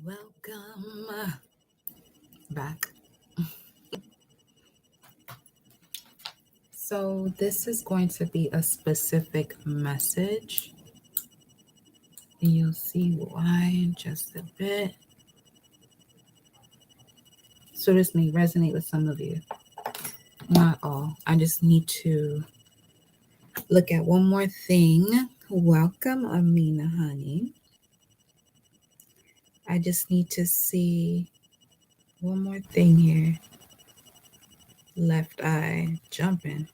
Welcome back. So, this is going to be a specific message, and you'll see why in just a bit. So, this may resonate with some of you, not all. I just need to look at one more thing. Welcome, Amina, honey. I just need to see one more thing here. Left eye jumping.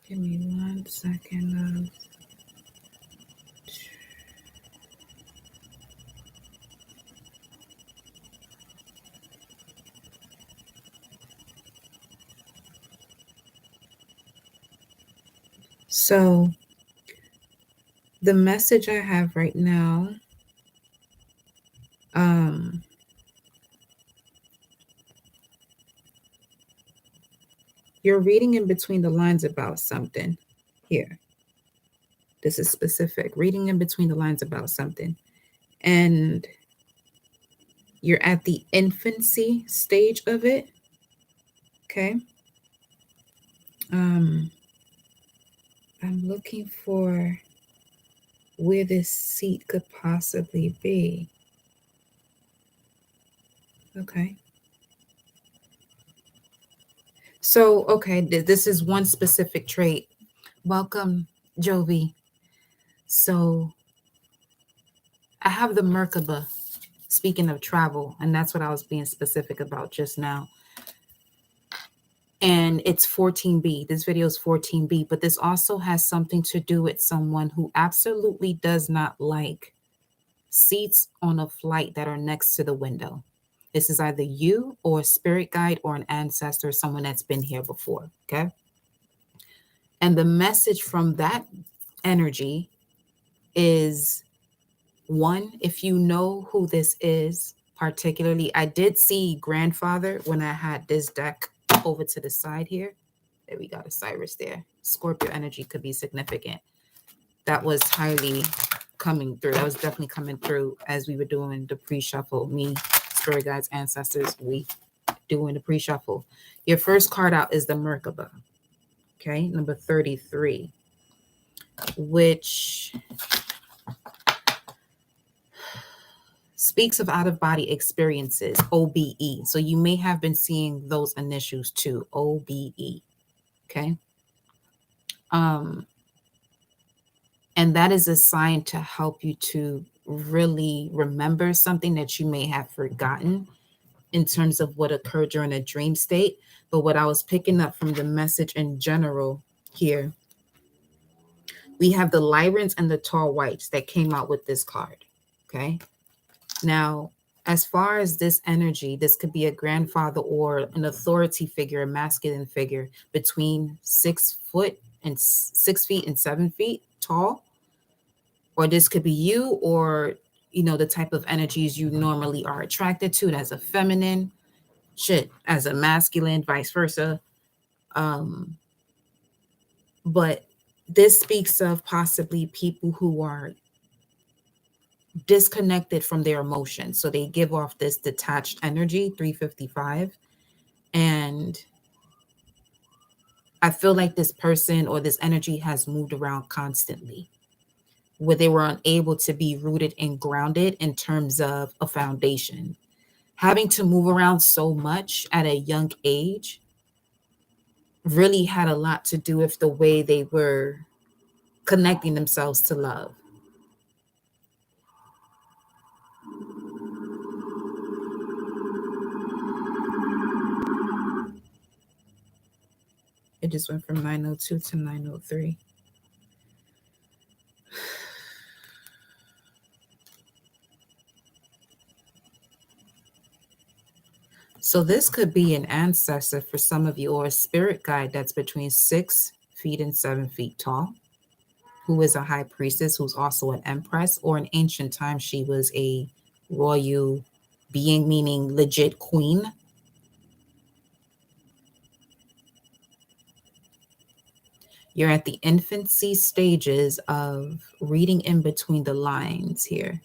Give me 1 second. So, the message I have right now, you're reading in between the lines about something here. This is specific. Reading in between the lines about something. And you're at the infancy stage of it. Okay. I'm looking for where this seat could possibly be. Okay. So, okay, this is one specific trait. Welcome, Jovi. So, I have the Merkaba, speaking of travel, and that's what I was being specific about just now. And it's 14B. This video is 14B, but this also has something to do with someone who absolutely does not like seats on a flight that are next to the window. This is either you or a spirit guide or an ancestor, someone that's been here before, okay? And the message from that energy is, one, if you know who this is, particularly, I did see grandfather when I had this deck over to the side here. There we got a Cyrus there. Scorpio energy could be significant. That was highly coming through. That was definitely coming through as we were doing the pre-shuffle. Me, spirit guides, ancestors, we doing the pre-shuffle. Your first card out is the Merkaba. Okay, number 33, which speaks of out-of-body experiences, OBE. So you may have been seeing those initials too, OBE. Okay. And that is a sign to help you to really remember something that you may have forgotten in terms of what occurred during a dream state. But what I was picking up from the message in general here, we have the Lyrans and the Tall Whites that came out with this card. Okay. Now, as far as this energy, this could be a grandfather or an authority figure, a masculine figure between 6 feet and 7 feet tall. Or this could be you, or, you know, the type of energies you normally are attracted to as a feminine, as a masculine, vice versa. But this speaks of possibly people who are disconnected from their emotions. So they give off this detached energy, 355. And I feel like this person or this energy has moved around constantly, where they were unable to be rooted and grounded in terms of a foundation. Having to move around so much at a young age really had a lot to do with the way they were connecting themselves to love. It just went from 902 to 903. So this could be an ancestor for some of you, or a spirit guide that's between 6 feet and 7 feet tall, who is a high priestess, who's also an empress, or in ancient times, she was a royal being, meaning legit queen. You're at the infancy stages of reading in between the lines here.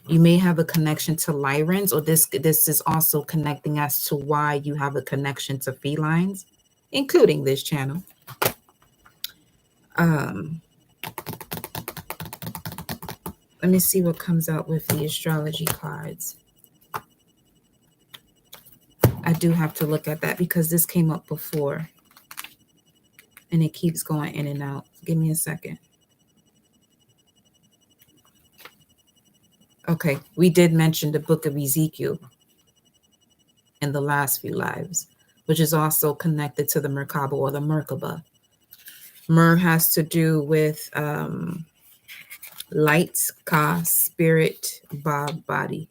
You may have a connection to Lyrans, or this is also connecting as to why you have a connection to felines, including this channel. Let me see what comes out with the astrology cards. I do have to look at that because this came up before and it keeps going in and out. Give me a second. Okay, we did mention the book of Ezekiel in the last few lives, which is also connected to the Merkaba or the Merkaba. Mer has to do with light, ka, spirit, ba, body.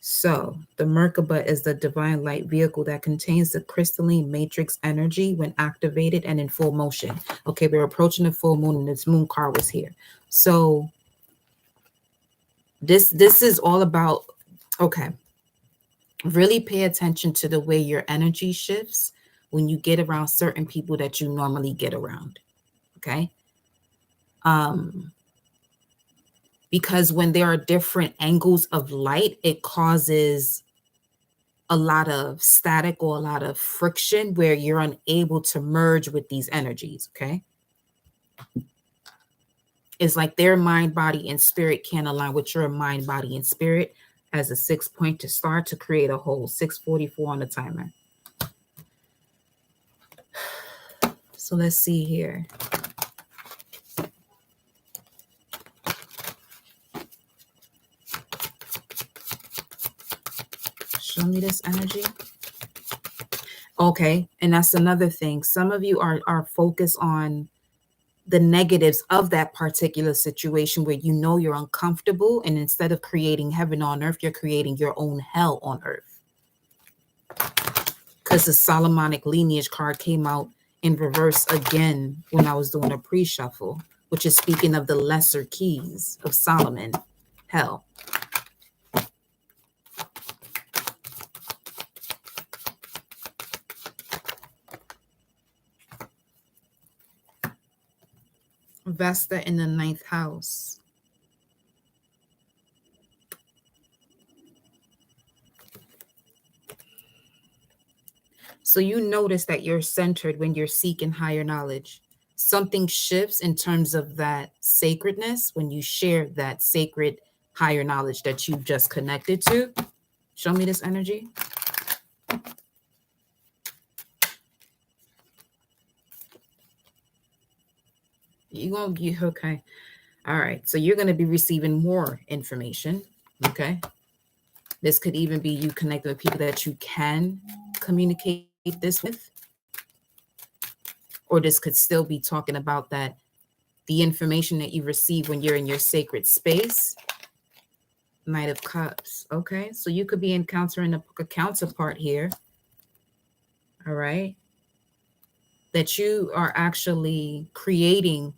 So the Merkaba is the divine light vehicle that contains the crystalline matrix energy when activated and in full motion. Okay, we're approaching the full moon and this moon card was here. So this is all about, okay, really pay attention to the way your energy shifts when you get around certain people that you normally get around. Okay. Because when there are different angles of light, it causes a lot of static or a lot of friction where you're unable to merge with these energies. Okay. It's like their mind, body, and spirit can't align with your mind, body, and spirit as a 6 point to start to create a whole. 6:44 on the timer. So let's see here. Show me this energy. Okay, and that's another thing. Some of you are focused on the negatives of that particular situation where you know you're uncomfortable, and instead of creating heaven on earth, you're creating your own hell on earth. Because the Solomonic lineage card came out in reverse again when I was doing a pre-shuffle, which is speaking of the lesser keys of Solomon, hell. Vesta in the 9th house. So you notice that you're centered when you're seeking higher knowledge. Something shifts in terms of that sacredness when you share that sacred higher knowledge that you've just connected to. Show me this energy. You're going to be okay. All right. So you're going to be receiving more information. Okay. This could even be you connecting with people that you can communicate this with. Or this could still be talking about that the information that you receive when you're in your sacred space. Knight of Cups. Okay. So you could be encountering a counterpart here. All right. That you are actually creating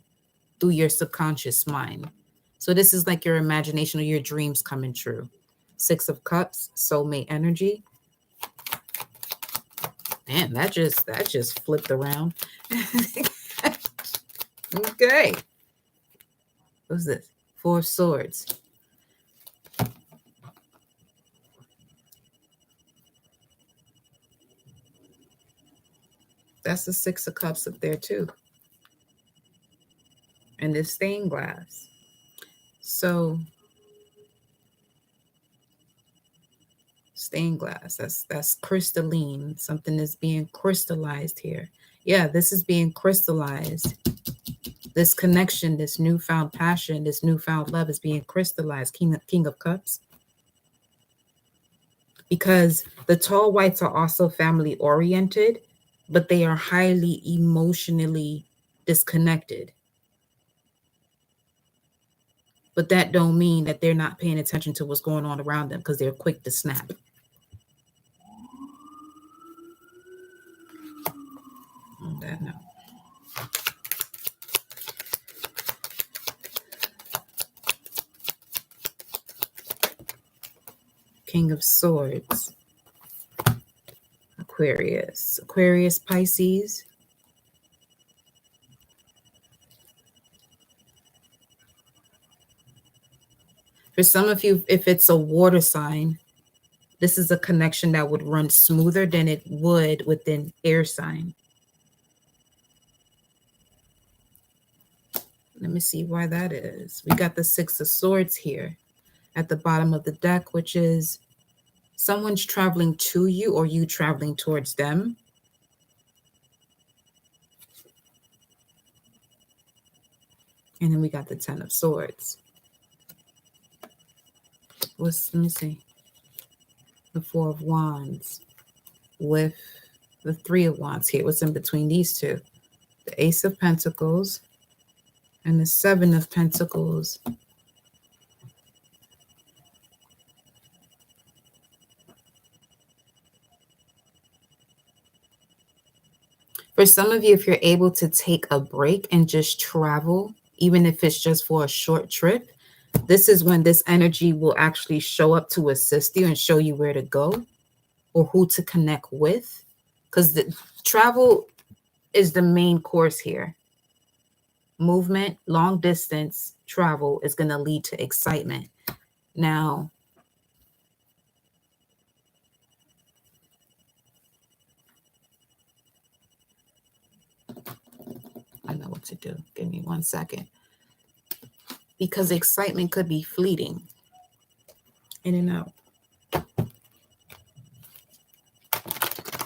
through your subconscious mind. So this is like your imagination or your dreams coming true. 6 of Cups, soulmate energy. Man, that just flipped around. Okay. What's this? 4 of Swords. That's the 6 of Cups up there too. And this stained glass. So stained glass, that's crystalline. Something is being crystallized here. Yeah, this is being crystallized. This connection, this newfound passion, this newfound love is being crystallized. King of Cups. Because the tall whites are also family oriented, but they are highly emotionally disconnected. But that don't mean that they're not paying attention to what's going on around them because they're quick to snap. That no. King of Swords. Aquarius. Aquarius, Pisces. For some of you, if it's a water sign, this is a connection that would run smoother than it would with an air sign. Let me see why that is. We got the Six of Swords here at the bottom of the deck, which is someone's traveling to you or you traveling towards them. And then we got the Ten of Swords. Let me see. The Four of Wands with the Three of Wands here. What's in between these two? The Ace of Pentacles and the Seven of Pentacles. For some of you, if you're able to take a break and just travel, even if it's just for a short trip, this is when this energy will actually show up to assist you and show you where to go or who to connect with. Because the travel is the main course here. Movement, long distance travel is going to lead to excitement. Now, I know what to do. Give me 1 second. Because excitement could be fleeting. In and out.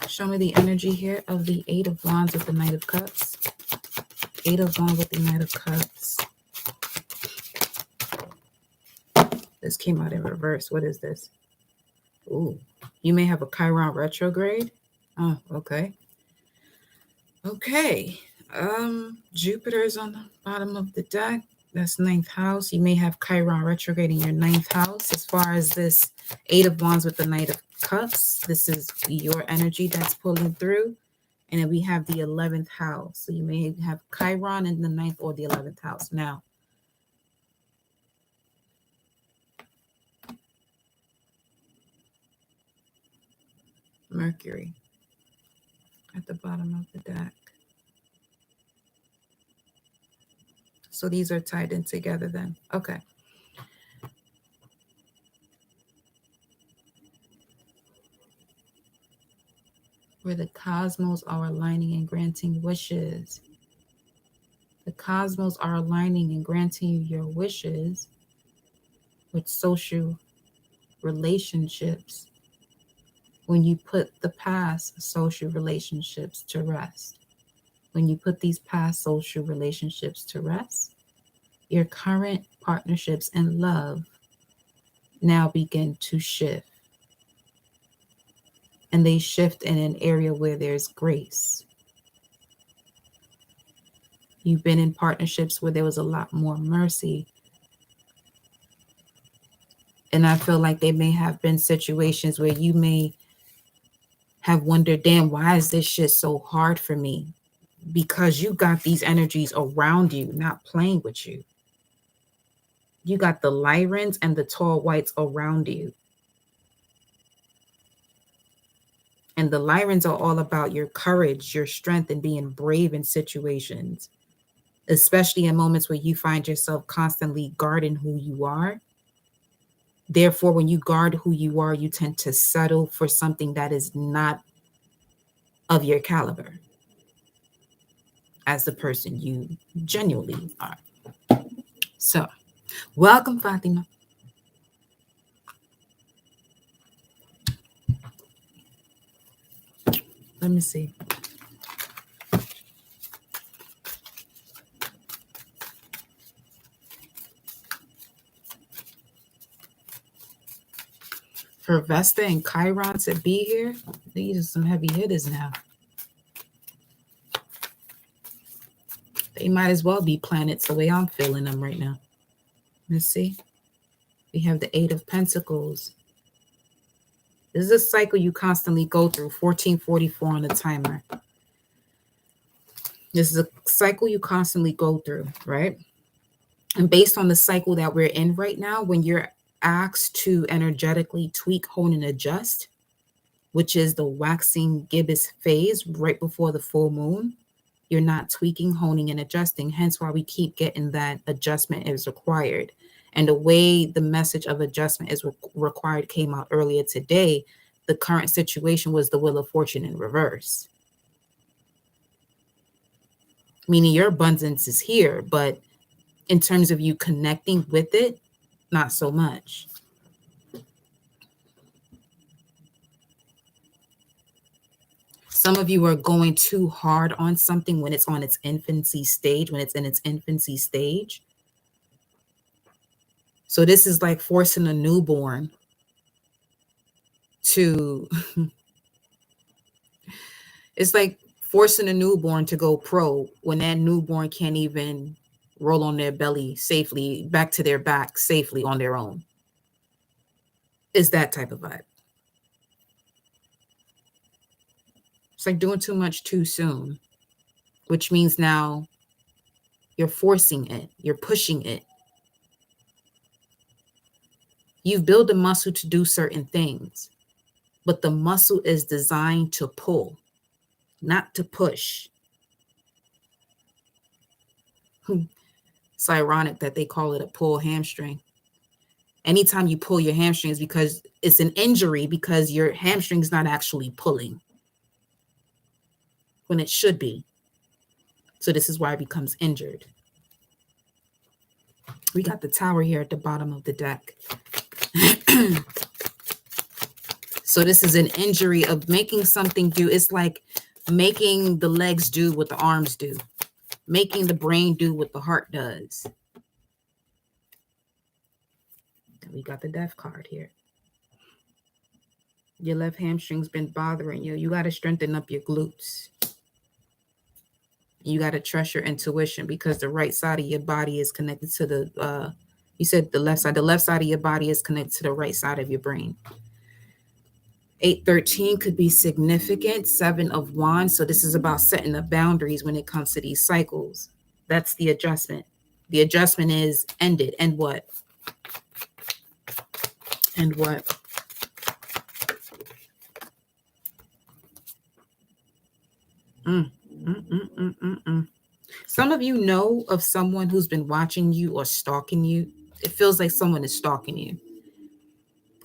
Show me the energy here of the Eight of Wands with the Knight of Cups. Eight of Wands with the Knight of Cups. This came out in reverse. What is this? Ooh, you may have a Chiron retrograde. Oh, okay. Okay. Jupiter is on the bottom of the deck. That's 9th house. You may have Chiron retrograde in your 9th house. As far as this Eight of Wands with the Knight of Cups, this is your energy that's pulling through. And then we have the 11th house. So you may have Chiron in the 9th or the 11th house. Now, Mercury at the bottom of the deck. So these are tied in together then. Okay. Where the cosmos are aligning and granting wishes. The cosmos are aligning and granting you your wishes with social relationships when you put the past social relationships to rest. When you put these past social relationships to rest, your current partnerships and love now begin to shift. And they shift in an area where there's grace. You've been in partnerships where there was a lot more mercy. And I feel like there may have been situations where you may have wondered, damn, why is this shit so hard for me? Because you got these energies around you, not playing with you. You got the Lyrans and the tall whites around you. And the Lyrans are all about your courage, your strength, and being brave in situations, especially in moments where you find yourself constantly guarding who you are. Therefore, when you guard who you are, you tend to settle for something that is not of your caliber as the person you genuinely are. So, welcome, Fatima. Let me see. For Vesta and Chiron to be here, these are some heavy hitters now. They might as well be planets the way I'm feeling them right now. Let's see. We have the Eight of Pentacles. This is a cycle you constantly go through, 1444 on the timer. This is a cycle you constantly go through, right? And based on the cycle that we're in right now, when you're asked to energetically tweak, hone, and adjust, which is the waxing gibbous phase right before the full moon, you're not tweaking, honing, and adjusting. Hence why we keep getting that adjustment is required. And the way the message of adjustment is required came out earlier today, the current situation was the Wheel of Fortune in reverse. Meaning your abundance is here, but in terms of you connecting with it, not so much. Some of you are going too hard on something when it's on its infancy stage, when it's in its infancy stage. So this is like forcing a newborn to, it's like forcing a newborn to go pro when that newborn can't even roll on their belly safely, back to their back safely on their own. It's that type of vibe. It's like doing too much too soon, which means now you're forcing it, you're pushing it. You've built a muscle to do certain things, but the muscle is designed to pull, not to push. It's ironic that they call it a pull hamstring. Anytime you pull your hamstrings, because it's an injury, because your hamstring's not actually pulling when it should be. So this is why it becomes injured. We got the Tower here at the bottom of the deck. So this is an injury of making something do. It's like making the legs do what the arms do, making the brain do what the heart does. We got the Death card here. Your left hamstring's been bothering you. You got to strengthen up your glutes. You got to trust your intuition, because the right side of your body is connected to the, you said the left side. The left side of your body is connected to the right side of your brain. 813 could be significant. 7 of Wands. So this is about setting up boundaries when it comes to these cycles. That's the adjustment. The adjustment is ended. And what? And what? Some of you know of someone who's been watching you or stalking you. It feels like someone is stalking you.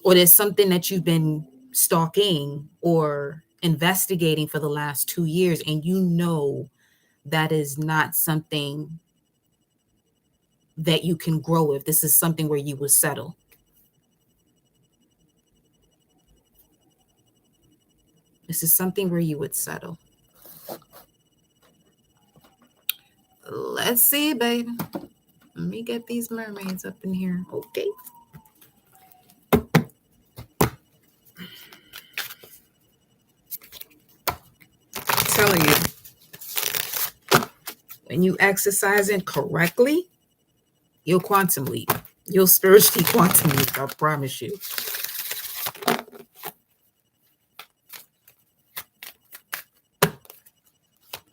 Or there's something that you've been stalking or investigating for the last 2 years, and you know that is not something that you can grow with. This is something where you will settle. This is something where you would settle. Let's see, baby. Let me get these mermaids up in here. Okay. I'm telling you, when you exercising correctly, you'll quantum leap. You'll spiritually quantum leap, I promise you.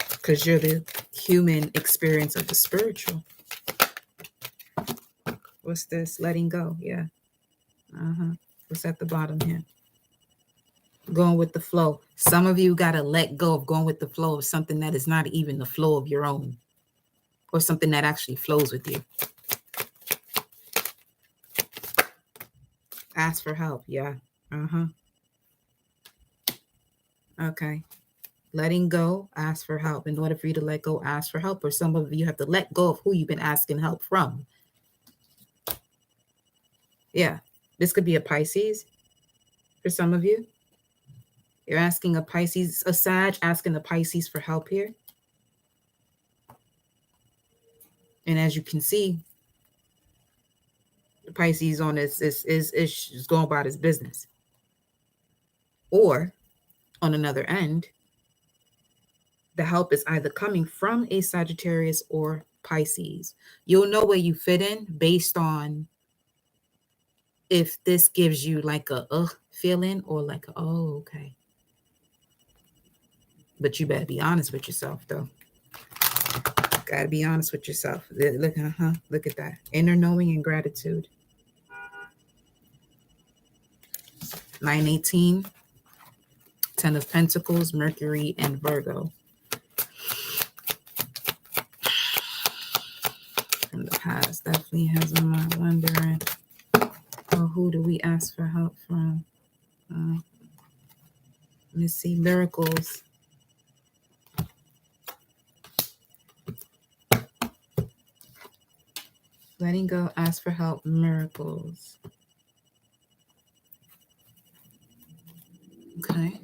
Because you're the human experience of the spiritual. What's this? Letting go. Yeah. What's at the bottom here? Going with the flow. Some of you got to let go of going with the flow of something that is not even the flow of your own, or something that actually flows with you. Ask for help. Yeah. Okay. Letting go, ask for help. In order for you to let go, ask for help. Or some of you have to let go of who you've been asking help from. Yeah. This could be a Pisces for some of you. You're asking a Pisces, a Sag, asking a Pisces for help here. And as you can see, the Pisces on this is going about his business. Or on another end, the help is either coming from a Sagittarius or Pisces. You'll know where you fit in based on if this gives you like a feeling or like, oh, okay. But you better be honest with yourself, though. Got to be honest with yourself. Look, look at that. Inner knowing and gratitude. 918. Ten of Pentacles, Mercury, and Virgo. From the past, definitely has my mind wondering, well, who do we ask for help from? Let me see, miracles. Letting go, ask for help, miracles. Okay.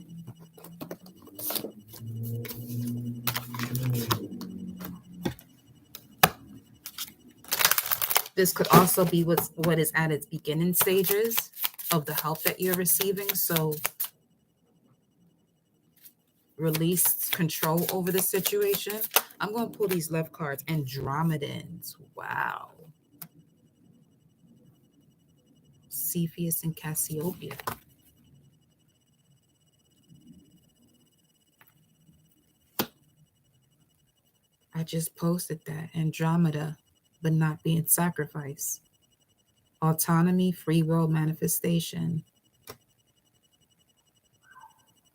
This could also be what is at its beginning stages of the help that you're receiving. So release control over the situation. I'm going to pull these left cards. Andromedans. Wow. Cepheus and Cassiopeia. I just posted that. Andromeda, but not being sacrificed. Autonomy, free will, manifestation.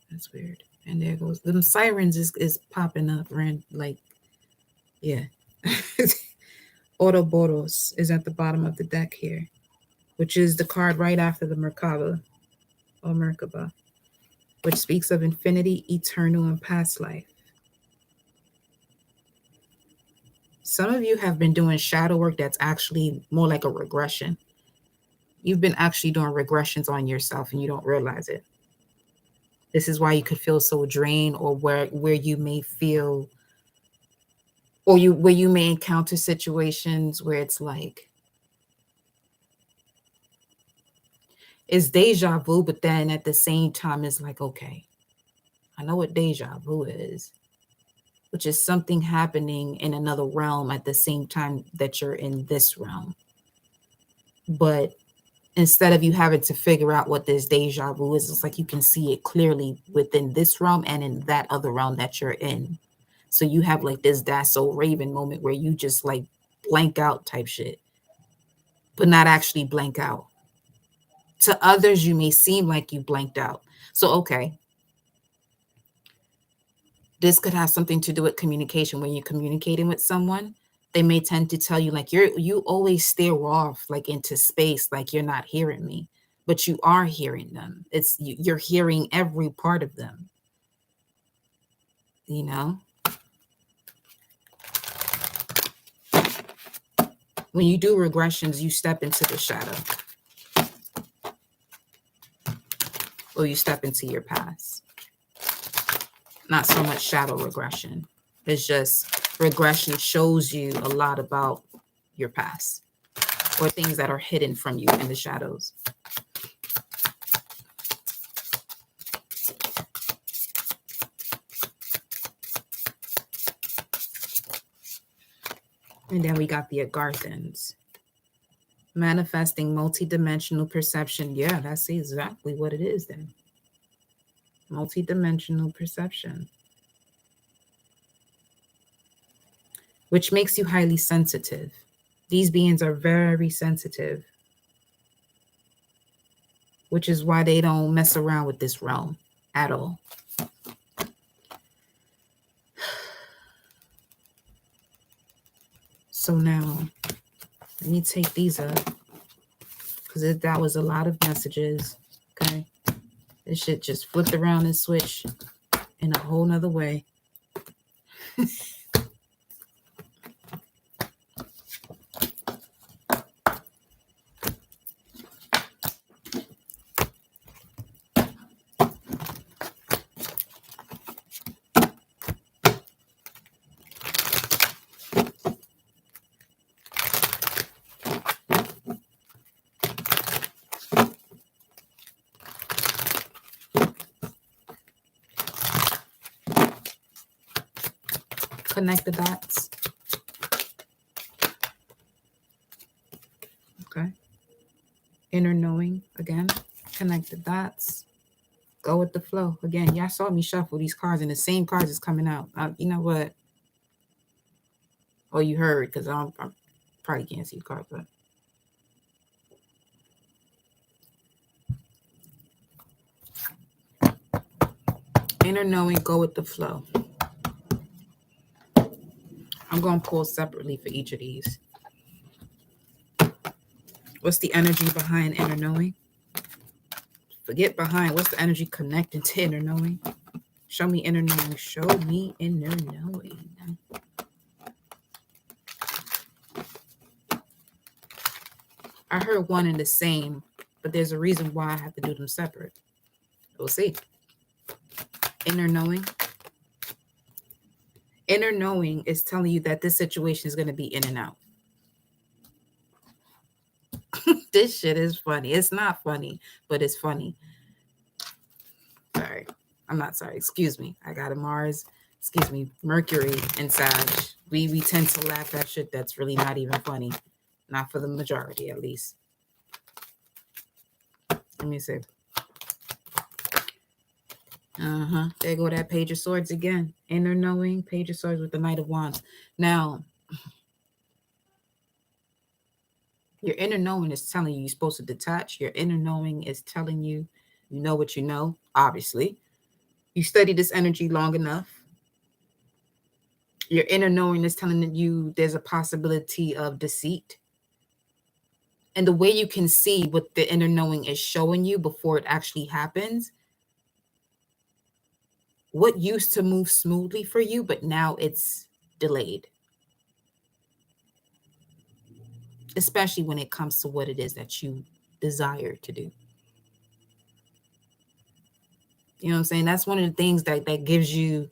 That's weird. And there goes them sirens is popping up, like, yeah. Ouroboros is at the bottom of the deck here, which is the card right after the Merkaba or Merkaba, which speaks of infinity, eternal, and past life. Some of you have been doing shadow work that's actually more like a regression. You've been actually doing regressions on yourself and you don't realize it. This is why you could feel so drained, or where you may feel, or where you may encounter situations where it's like, it's deja vu, but then at the same time, it's like, okay, I know what deja vu is, which is something happening in another realm at the same time that you're in this realm. But instead of you having to figure out what this deja vu is, it's like you can see it clearly within this realm and in that other realm that you're in. So you have like this That's So Raven moment where you just like blank out type shit, but not actually blank out. To others, you may seem like you blanked out. So, okay. This could have something to do with communication. When you're communicating with someone, they may tend to tell you like you always stare off like into space, like you're not hearing me, but you are hearing them. You're hearing every part of them. You know? When you do regressions, you step into the shadow. Or you step into your past. Not so much shadow regression. It's just regression shows you a lot about your past or things that are hidden from you in the shadows. And then we got the Agarthans. Manifesting multidimensional perception. Yeah, that's exactly what it is then. Multidimensional perception. Which makes you highly sensitive. These beings are very sensitive. Which is why they don't mess around with this realm at all. So now, let me take these up. Because that was a lot of messages. Okay. This shit just flipped around and switched in a whole nother way. Connect the dots. Okay. Inner knowing again. Connect the dots. Go with the flow. Again, y'all saw me shuffle these cards and the same cards is coming out. You know what? Oh, you heard, because I probably can't see the card, but Inner knowing, go with the flow. I'm going to pull separately for each of these. What's the energy behind inner knowing? Forget behind. What's the energy connected to inner knowing? Show me inner knowing. Show me inner knowing. I heard one and the same, but there's a reason why I have to do them separate. We'll see. Inner knowing. Inner knowing is telling you that this situation is going to be in and out. This shit is funny. It's not funny, but it's funny. Sorry. I'm not sorry. Excuse me. I got a Mercury in Sag. We tend to laugh at shit that's really not even funny. Not for the majority, at least. Let me see. There go that Page of Swords again. Inner knowing, Page of Swords with the Knight of Wands. Now, your inner knowing is telling you you're supposed to detach. Your inner knowing is telling you, you know what you know, obviously. You study this energy long enough. Your inner knowing is telling you there's a possibility of deceit. And the way you can see what the inner knowing is showing you before it actually happens, what used to move smoothly for you, but now it's delayed. Especially when it comes to what it is that you desire to do. You know what I'm saying? That's one of the things that gives you,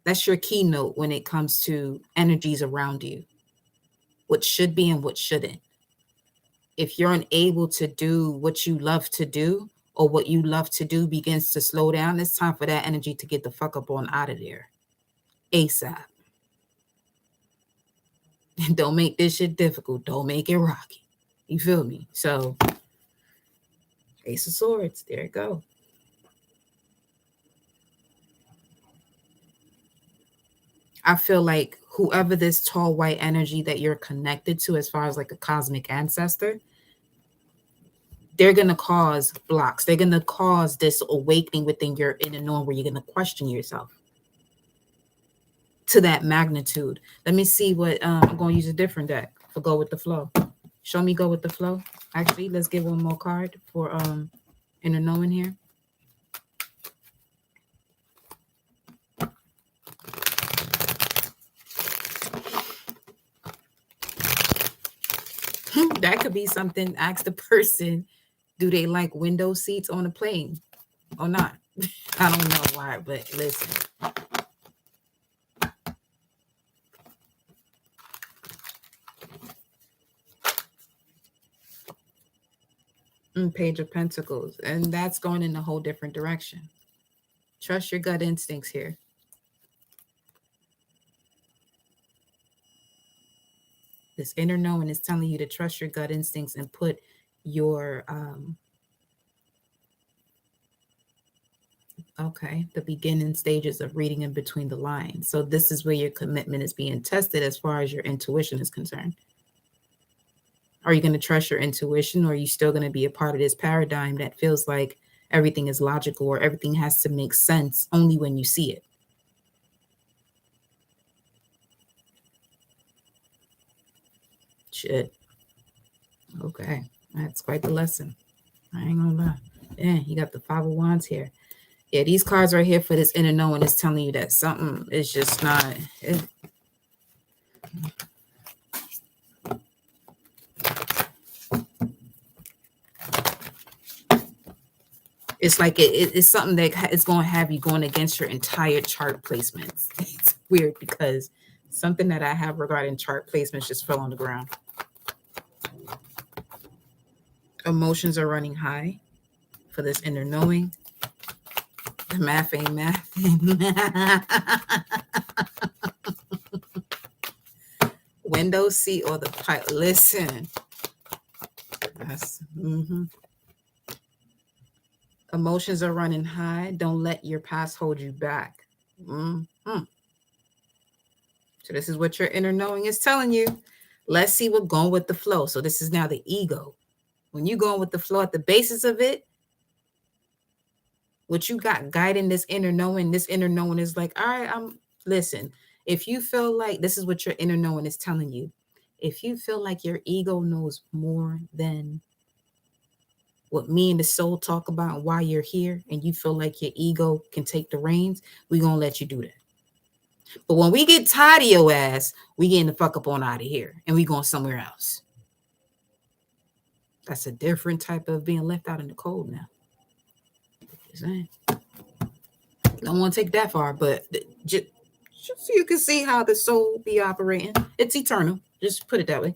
that's your keynote when it comes to energies around you. What should be and what shouldn't. If you're unable to do what you love to do, or what you love to do begins to slow down, it's time for that energy to get the fuck up on out of there. ASAP. Don't make this shit difficult. Don't make it rocky. You feel me? So, Ace of Swords. There it go. I feel like whoever this tall white energy that you're connected to, as far as like a cosmic ancestor, they're going to cause blocks. They're going to cause this awakening within your inner knowing where you're going to question yourself to that magnitude. Let me see what, I'm going to use a different deck for Go With The Flow. Show me Go With The Flow. Actually, let's get one more card for inner knowing here. That could be something. Ask the person, do they like window seats on a plane or not? I don't know why, but listen. Page of Pentacles. And that's going in a whole different direction. Trust your gut instincts here. This inner knowing is telling you to trust your gut instincts and put your, the beginning stages of reading in between the lines. So this is where your commitment is being tested as far as your intuition is concerned. Are you going to trust your intuition, or are you still going to be a part of this paradigm that feels like everything is logical or everything has to make sense only when you see it? Shit. Okay. That's quite the lesson. I ain't gonna lie. Yeah, you got the Five of Wands here. Yeah, these cards right here for this inner knowing is telling you that something is just not... It's like it's something that is going to have you going against your entire chart placements. It's weird because something that I have regarding chart placements just fell on the ground. Emotions are running high for this inner knowing. The math ain't math. Window seat or the pilot. Listen. That's, Emotions are running high. Don't let your past hold you back. So this is what your inner knowing is telling you. Let's see what going with the flow. So this is now the ego. When you going with the flow at the basis of it, What you got guiding this inner knowing is like, all right, listen, if you feel like this is what your inner knowing is telling you, if you feel like your ego knows more than what me and the soul talk about and why you're here, and you feel like your ego can take the reins, we're going to let you do that. But when we get tired of your ass, we getting the fuck up on out of here and we going somewhere else. That's a different type of being left out in the cold now. Just saying. Don't want to take that far, but just so you can see how the soul be operating. It's eternal. Just put it that way.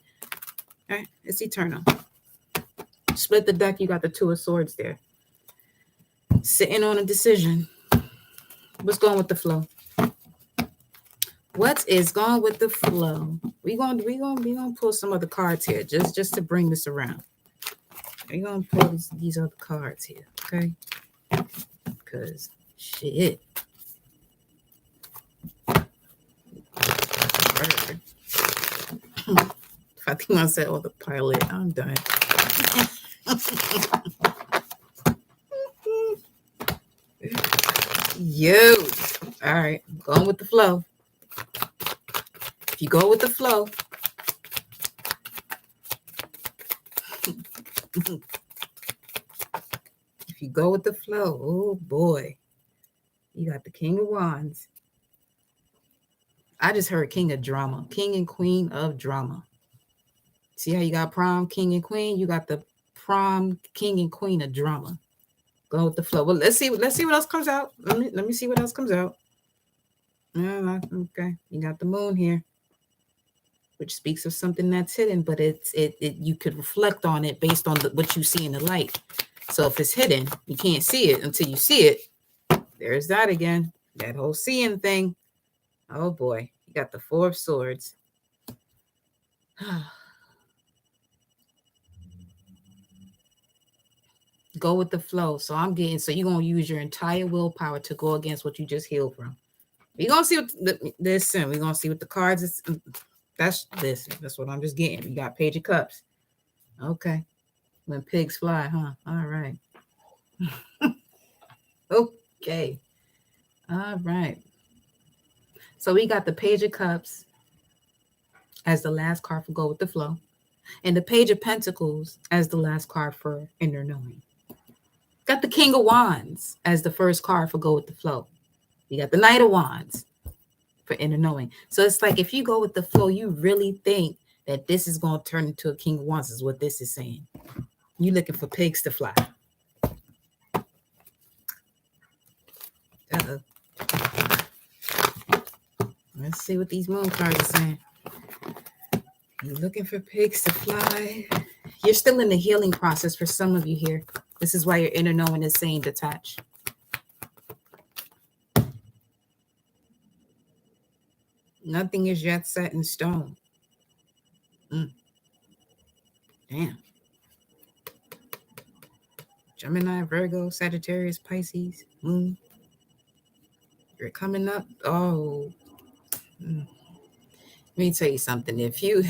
All right, it's eternal. Split the deck. You got the Two of Swords there. Sitting on a decision. What's going with the flow? What is going with the flow? We gonna pull some other cards here, just to bring this around. We're gonna pull these other cards here, okay? Because shit. I think I said autopilot. I'm done. Yo. All right. Going with the flow. If you go with the flow. If you go with the flow, oh boy. You got the King of Wands. I just heard King of Drama. King and Queen of Drama. See how you got prom, king and queen? You got the prom, king and queen of drama. Go with the flow. Well, let's see what else comes out. Let me see what else comes out. Okay. You got the moon here, which speaks of something that's hidden, but it you could reflect on it based on what you see in the light. So if it's hidden, you can't see it until you see it. There's that again. That whole seeing thing. Oh boy. You got the Four of Swords. Go with the flow. So you're going to use your entire willpower to go against what you just healed from. We're going to see what we're going to see what the cards is. That's what I'm just getting. You got Page of Cups. Okay. When pigs fly, huh? All right. Okay. All right. So we got the Page of Cups as the last card for Go with the Flow, and the Page of Pentacles as the last card for Inner Knowing. Got the King of Wands as the first card for Go with the Flow. You got the Knight of Wands for Inner Knowing. So it's like if you go with the flow, you really think that this is going to turn into a King of Wands is what this is saying. You looking for pigs to fly. Let's see what these moon cards are saying. You're looking for pigs to fly. You're still in the healing process for some of you here. This is why your inner knowing is saying detach. Nothing is yet set in stone. Damn. Gemini, Virgo, Sagittarius, Pisces, Moon. You're coming up. Oh. Let me tell you something. If you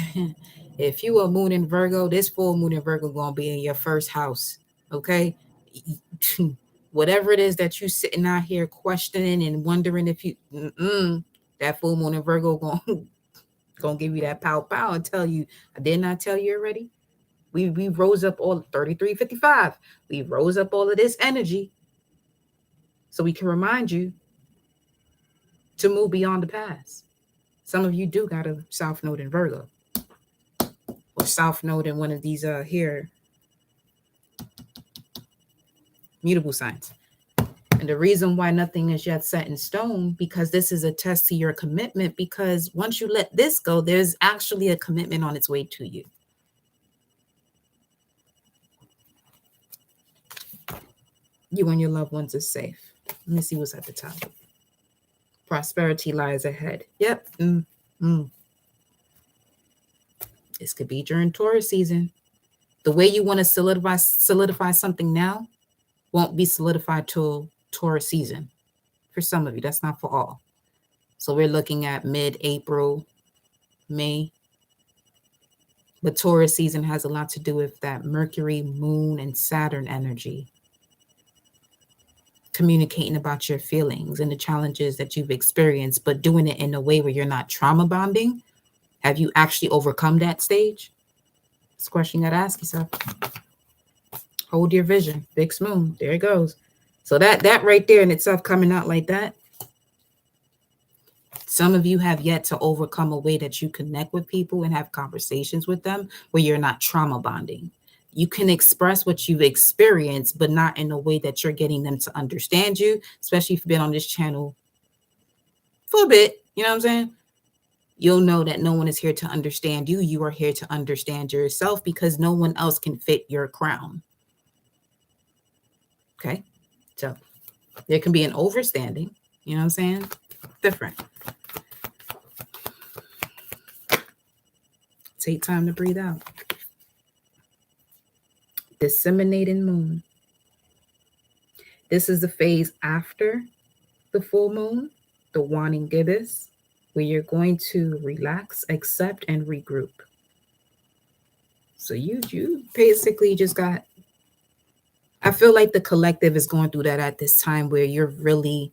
are Moon in Virgo, this full Moon in Virgo gonna be in your first house. Okay. Whatever it is that you sitting out here questioning and wondering if you that full Moon in Virgo gonna give you that pow and tell you, I did not tell you already. We rose up all 3355. We rose up all of this energy so we can remind you to move beyond the past. Some of you do got a South Node in Virgo or South Node in one of these here mutable signs. And the reason why nothing is yet set in stone, because this is a test to your commitment, because once you let this go, there's actually a commitment on its way to you. You and your loved ones are safe. Let me see what's at the top. Prosperity lies ahead. Yep. This could be during Taurus season. The way you want to solidify something now won't be solidified till Taurus season. For some of you, that's not for all. So we're looking at mid-April, May. But Taurus season has a lot to do with that Mercury, Moon, and Saturn energy. communicating about your feelings and the challenges that you've experienced, but doing it in a way where you're not trauma bonding. Have you actually overcome that stage? It's a question you got to ask yourself. Hold your vision. Big Moon. There it goes. So that right there in itself, coming out like that. Some of you have yet to overcome a way that you connect with people and have conversations with them where you're not trauma bonding. You can express what you've experienced, but not in a way that you're getting them to understand you, especially if you've been on this channel for a bit. You know what I'm saying? You'll know that no one is here to understand you. You are here to understand yourself, because no one else can fit your crown. Okay? So there can be an overstanding. You know what I'm saying? Different. Take time to breathe out. Disseminating moon. This is the phase after the full moon, the waning gibbous, where you're going to relax, accept, and regroup. So you basically just got, I feel like the collective is going through that at this time, where you're really,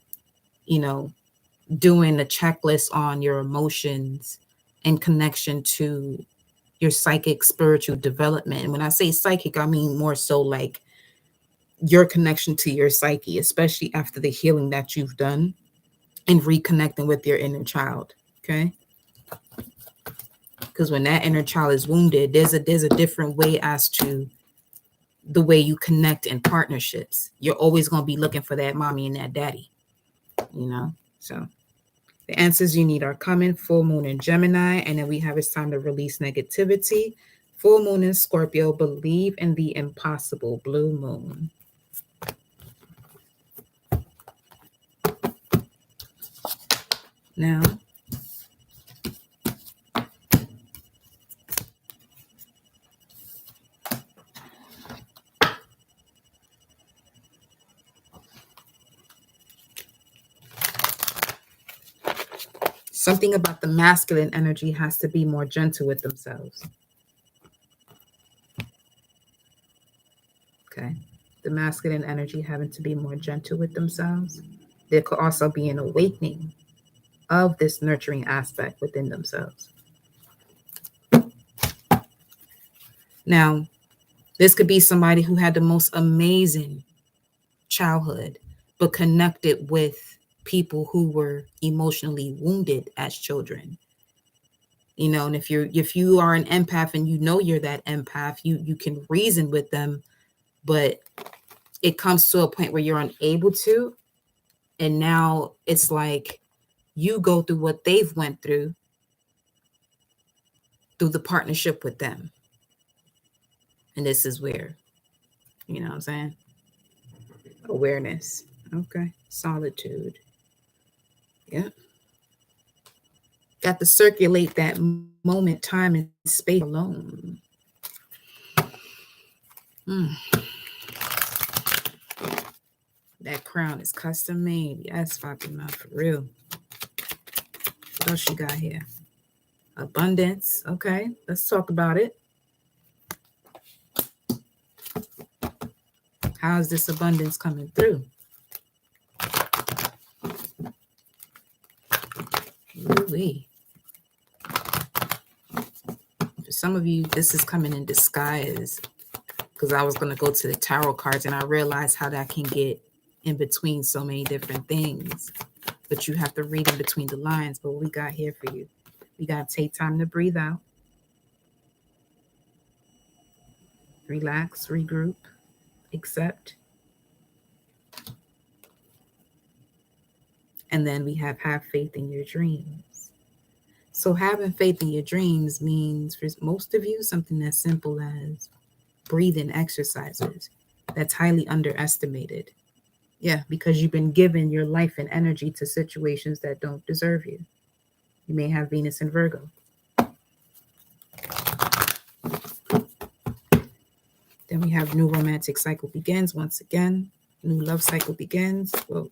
doing a checklist on your emotions in connection to your psychic spiritual development. And when I say psychic, I mean more so like your connection to your psyche, especially after the healing that you've done and reconnecting with your inner child. Okay. Because when that inner child is wounded, there's a different way as to the way you connect in partnerships. You're always going to be looking for that mommy and that daddy, so the answers you need are coming. Full moon in Gemini. And then we have it's time to release negativity. Full moon in Scorpio. Believe in the impossible. Blue moon. Now, something about the masculine energy has to be more gentle with themselves. Okay. The masculine energy having to be more gentle with themselves. There could also be an awakening of this nurturing aspect within themselves. Now, this could be somebody who had the most amazing childhood, but connected with people who were emotionally wounded as children. And if you are an empath and you're that empath, you can reason with them, but it comes to a point where you're unable to. And now it's like you go through what they've went through the partnership with them. And this is where, you know what I'm saying? Awareness. Okay. Solitude. Yeah. Got to circulate that moment, time, and space alone. That crown is custom made. Yes, Fatima, for real. What else you got here? Abundance. Okay, let's talk about it. How is this abundance coming through? Really? For some of you, this is coming in disguise, because I was going to go to the tarot cards and I realized how that can get in between so many different things. But you have to read in between the lines. But what we got here for you, we got to take time to breathe out. Relax, regroup, accept. And then we have faith in your dreams. So having faith in your dreams means, for most of you, something as simple as breathing exercises. That's highly underestimated. Yeah, because you've been given your life and energy to situations that don't deserve you. You may have Venus in Virgo. Then we have new romantic cycle begins once again. New love cycle begins. Well,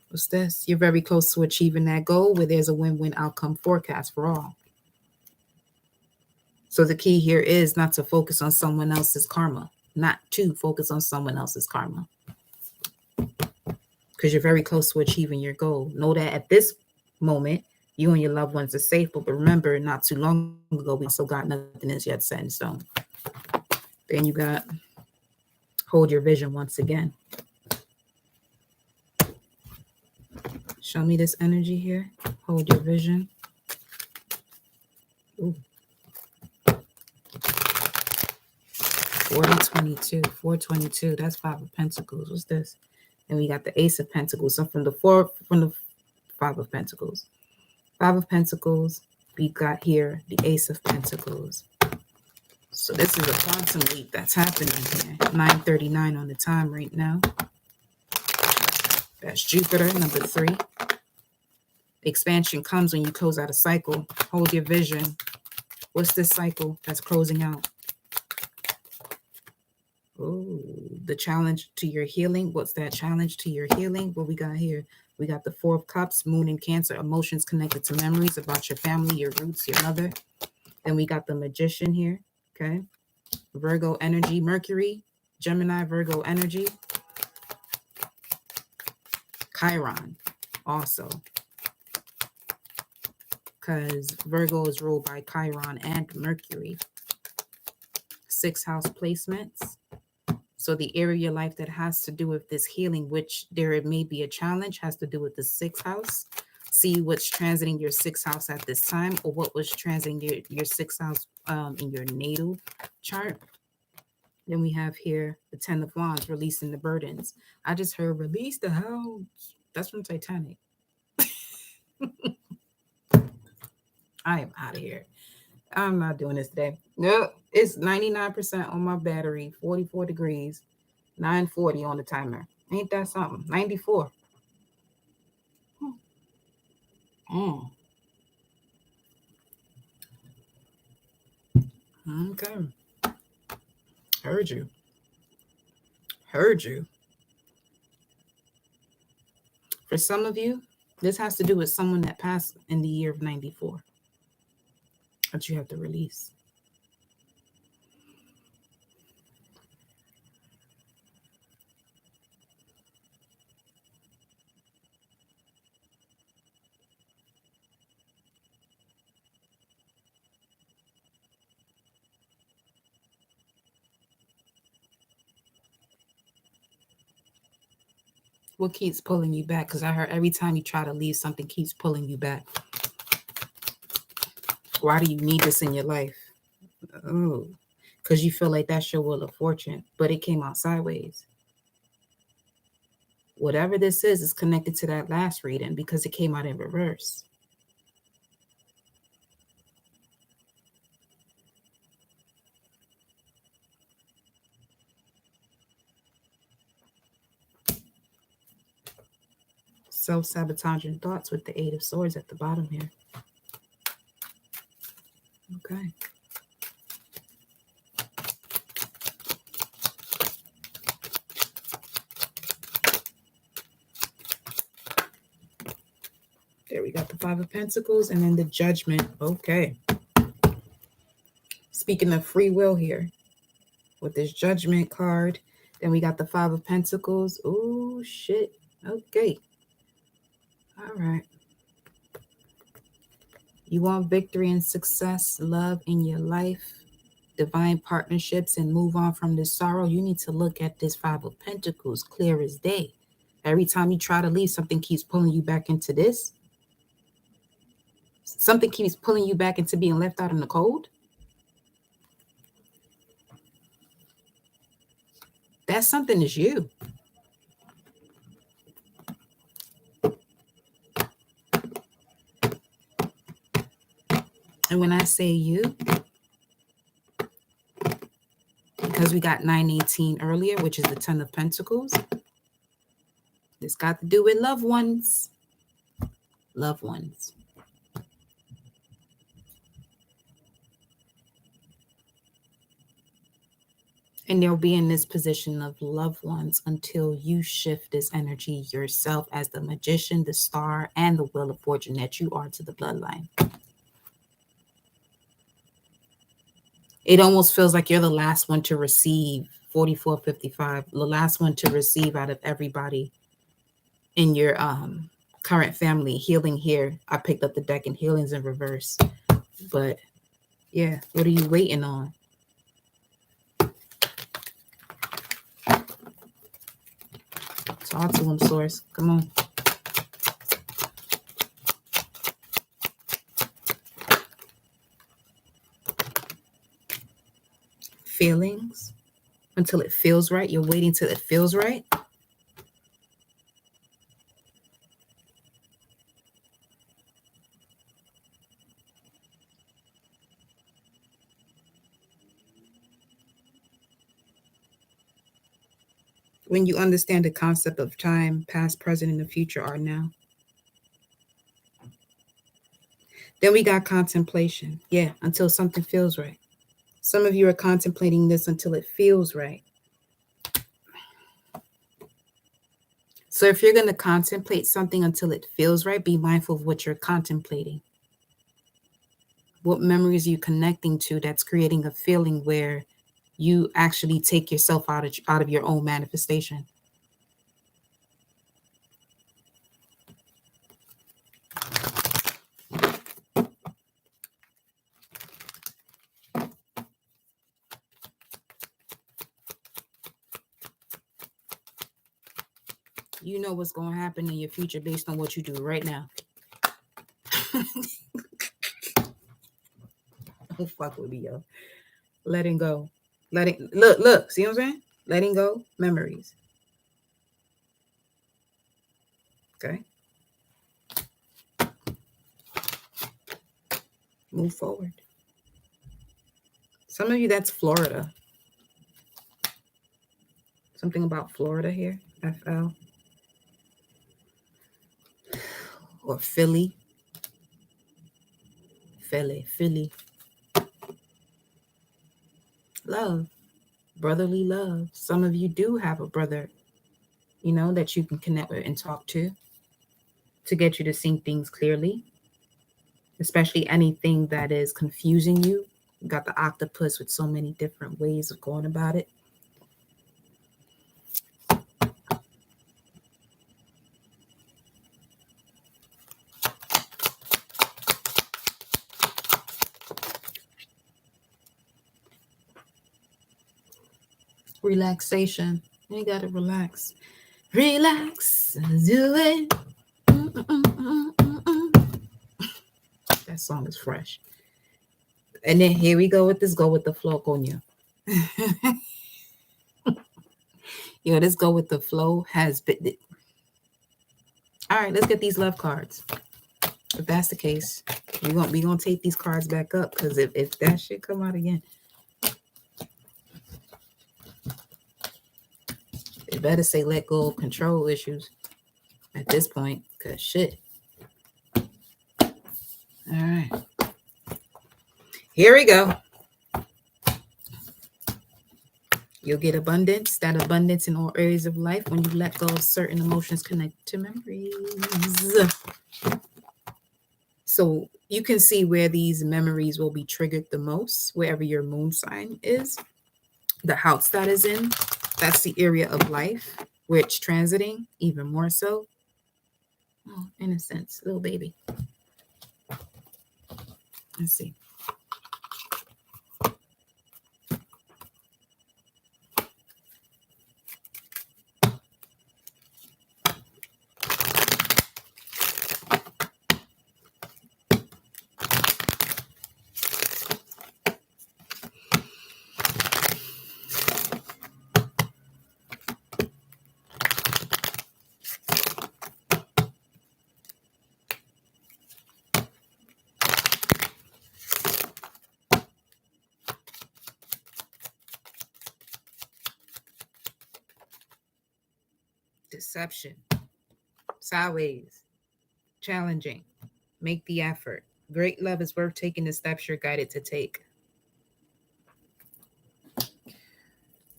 what's this? You're very close to achieving that goal where there's a win-win outcome forecast for all. So the key here is not to focus on someone else's karma. Not to focus on someone else's karma. because you're very close to achieving your goal. Know that at this moment, you and your loved ones are safe. But remember, not too long ago, we also got nothing is yet set in stone. Then you got hold your vision once again. Show me this energy here. Hold your vision. Ooh. 422. 422. That's Five of Pentacles. What's this? And we got the Ace of Pentacles. So from the Five of Pentacles. Five of Pentacles. We got here the Ace of Pentacles. So this is a quantum leap that's happening here. 9:39 on the time right now. That's Jupiter, number 3. Expansion comes when you close out a cycle. Hold your vision. What's this cycle that's closing out? Oh, the challenge to your healing. What's that challenge to your healing? What we got here? We got the Four of Cups, Moon in Cancer, emotions connected to memories about your family, your roots, your mother. Then we got the Magician here. Okay. Virgo energy, Mercury, Gemini, Virgo energy. Chiron also. Because Virgo is ruled by Chiron and Mercury. 6th house placements. So the area of your life that has to do with this healing, which there may be a challenge, has to do with the 6th house. See what's transiting your 6th house at this time, or what was transiting your 6th house in your natal chart. Then we have here the 10 of Wands, releasing the burdens. I just heard release the house. That's from Titanic. I am out of here. I'm not doing this today. No, it's 99% on my battery, 44 degrees, 9:40 on the timer. Ain't that something? 94. Okay. Heard you. Heard you. For some of you, this has to do with someone that passed in the year of 94 that you have to release. What keeps pulling you back? Because I heard every time you try to leave, something keeps pulling you back. Why do you need this in your life? Oh, because you feel like that's your wheel of fortune, but it came out sideways. Whatever this is connected to that last reading because it came out in reverse. Self-sabotaging thoughts with the 8 of Swords at the bottom here. Okay. There we got the 5 of Pentacles and then the Judgment. Okay. Speaking of free will here with this Judgment card, then we got the 5 of Pentacles. Oh, shit. Okay. All right. You want victory and success, love in your life, divine partnerships, and move on from this sorrow. You need to look at this 5 of Pentacles clear as day. Every time you try to leave, something keeps pulling you back into this. Something keeps pulling you back into being left out in the cold. That something is you. And when I say you, because we got 918 earlier, which is the 10 of Pentacles, it's got to do with loved ones. Loved ones. And they'll be in this position of loved ones until you shift this energy yourself as the Magician, the Star, and the Wheel of Fortune that you are to the bloodline. It almost feels like you're the last one to receive 4455, the last one to receive out of everybody in your current family. Healing here. I picked up the deck and healings in reverse. But yeah, what are you waiting on? Talk to him, Source. Come on. Feelings until it feels right. You're waiting till it feels right. When you understand the concept of time, past, present, and the future are now. Then we got contemplation. Yeah, until something feels right. Some of you are contemplating this until it feels right. So if you're going to contemplate something until it feels right, be mindful of what you're contemplating. What memories are you connecting to that's creating a feeling where you actually take yourself out of your own manifestation? You know what's going to happen in your future based on what you do right now. Don't fuck with me, yo. Letting go. Look, see what I'm saying? Letting go, memories. Okay. Move forward. Some of you, that's Florida. Something about Florida here. FL. Or Philly. Philly. Love. Brotherly love. Some of you do have a brother, that you can connect with and talk to get you to see things clearly, especially anything that is confusing you. You got the octopus with so many different ways of going about it. Relaxation. You gotta relax. Relax. Do it. That song is fresh. And then here we go with this go with the flow, coño. This go with the flow has been. All right, let's get these love cards. If that's the case, we gonna take these cards back up, because if that shit come out again, it better say let go of control issues at this point, because shit. All right. Here we go. You'll get abundance, that abundance in all areas of life when you let go of certain emotions connected to memories. So you can see where these memories will be triggered the most, wherever your moon sign is, the house that is in, that's the area of life where it's transiting, even more so. Oh, innocence, little baby. Let's see. Deception, sideways, challenging, make the effort. Great love is worth taking the steps you're guided to take.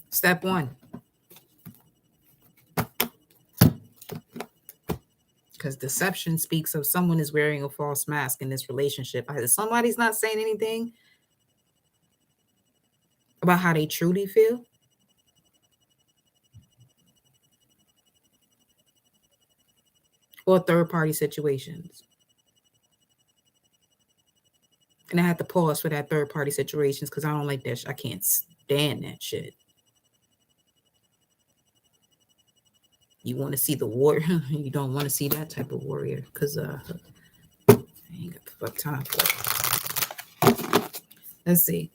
Step 1. Because deception speaks of someone is wearing a false mask in this relationship. Either somebody's not saying anything about how they truly feel, or third-party situations. And I had to pause for that third-party situations because I don't like that. I can't stand that shit. You want to see the warrior? You don't want to see that type of warrior because I ain't got the fuck time for it. Let's see.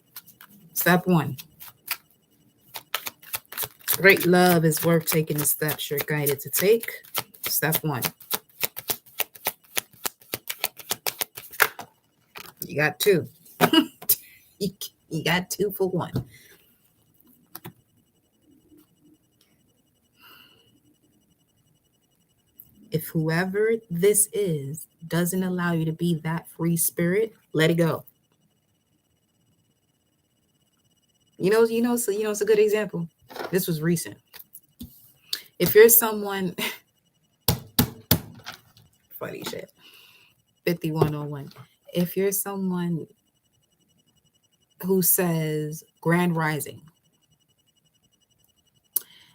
Step 1. Great love is worth taking the steps you're guided to take. Step 1. You got 2. You got 2 for 1. If whoever this is doesn't allow you to be that free spirit, let it go. So it's a good example. This was recent. If you're someone, funny shit, 5101. If you're someone who says grand rising,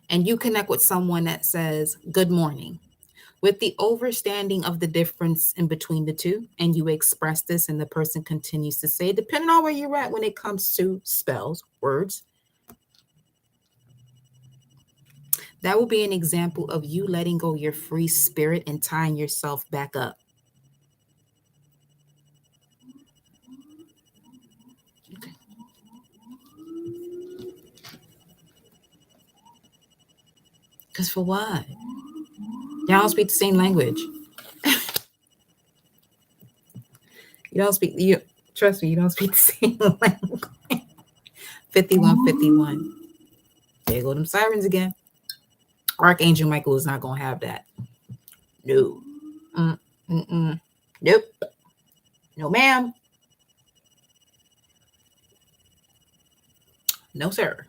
and you connect with someone that says good morning, with the overstanding of the difference in between the two, and you express this and the person continues to say, depending on where you're at when it comes to spells, words, that will be an example of you letting go your free spirit and tying yourself back up. Okay. Because for what? Y'all don't speak the same language. Trust me, you don't speak the same language. 5151. There go them sirens again. Archangel Michael is not going to have that. No. Nope. No, ma'am. No, sir.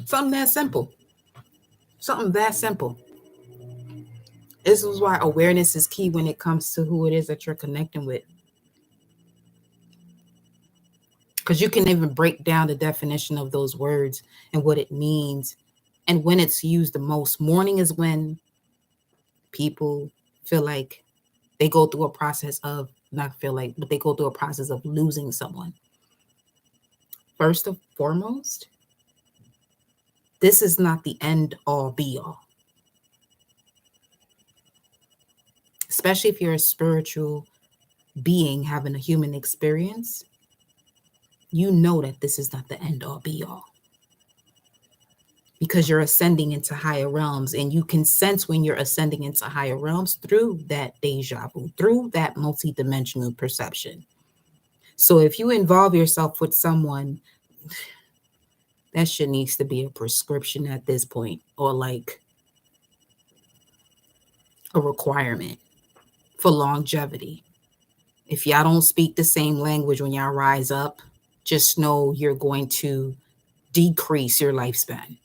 Something that simple. Something that simple. This is why awareness is key when it comes to who it is that you're connecting with. Because you can even break down the definition of those words and what it means and when it's used the most. Mourning is when people feel like they go through a process of, not feel like, but they go through a process of losing someone. First and foremost, this is not the end all be all. Especially if you're a spiritual being having a human experience, you know that this is not the end all be all. Because you're ascending into higher realms, and you can sense when you're ascending into higher realms through that deja vu, through that multidimensional perception. So if you involve yourself with someone, that shit needs to be a prescription at this point, or like a requirement for longevity. If y'all don't speak the same language when y'all rise up, just know you're going to decrease your lifespan.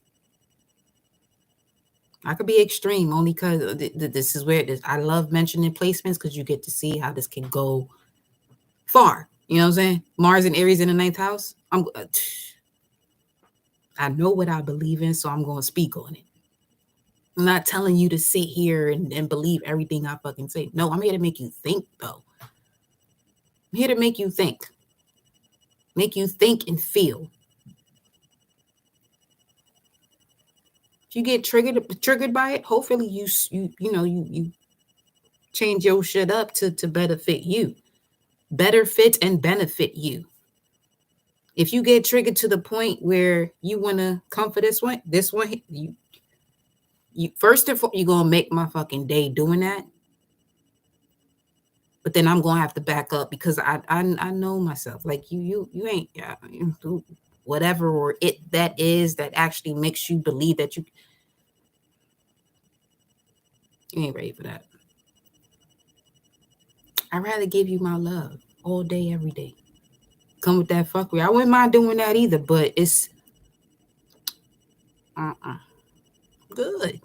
I could be extreme only because this is where it is. I love mentioning placements because you get to see how this can go far. You know what I'm saying? Mars and Aries in the 9th house. I know what I believe in, so I'm going to speak on it. I'm not telling you to sit here and believe everything I fucking say. No, I'm here to make you think, though. I'm here to make you think. Make you think and feel. If you get triggered by it, hopefully you change your shit up to better fit you. Better fit and benefit you. If you get triggered to the point where you want to come for this one, you first and foremost, you're going to make my fucking day doing that. But then I'm going to have to back up because I know myself. Like you ain't whatever or it that is that actually makes you believe that you ain't ready for that. I'd rather give you my love all day, every day. Come with that fuckery. I wouldn't mind doing that either, but it's good.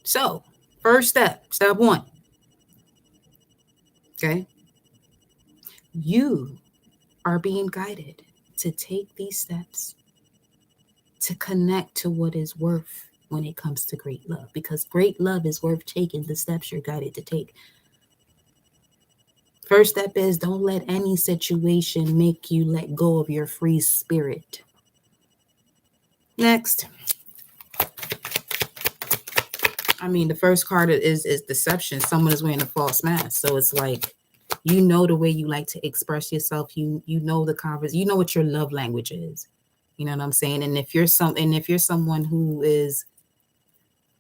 So, first step 1. Okay. You are being guided to take these steps to connect to what is worth when it comes to great love, because great love is worth taking the steps you're guided to take. First step is don't let any situation make you let go of your free spirit. Next, the first card is deception. Someone is wearing a false mask. So it's like, you know the way you like to express yourself. You know the conversation. You know what your love language is. You know what I'm saying? And if you're someone who is,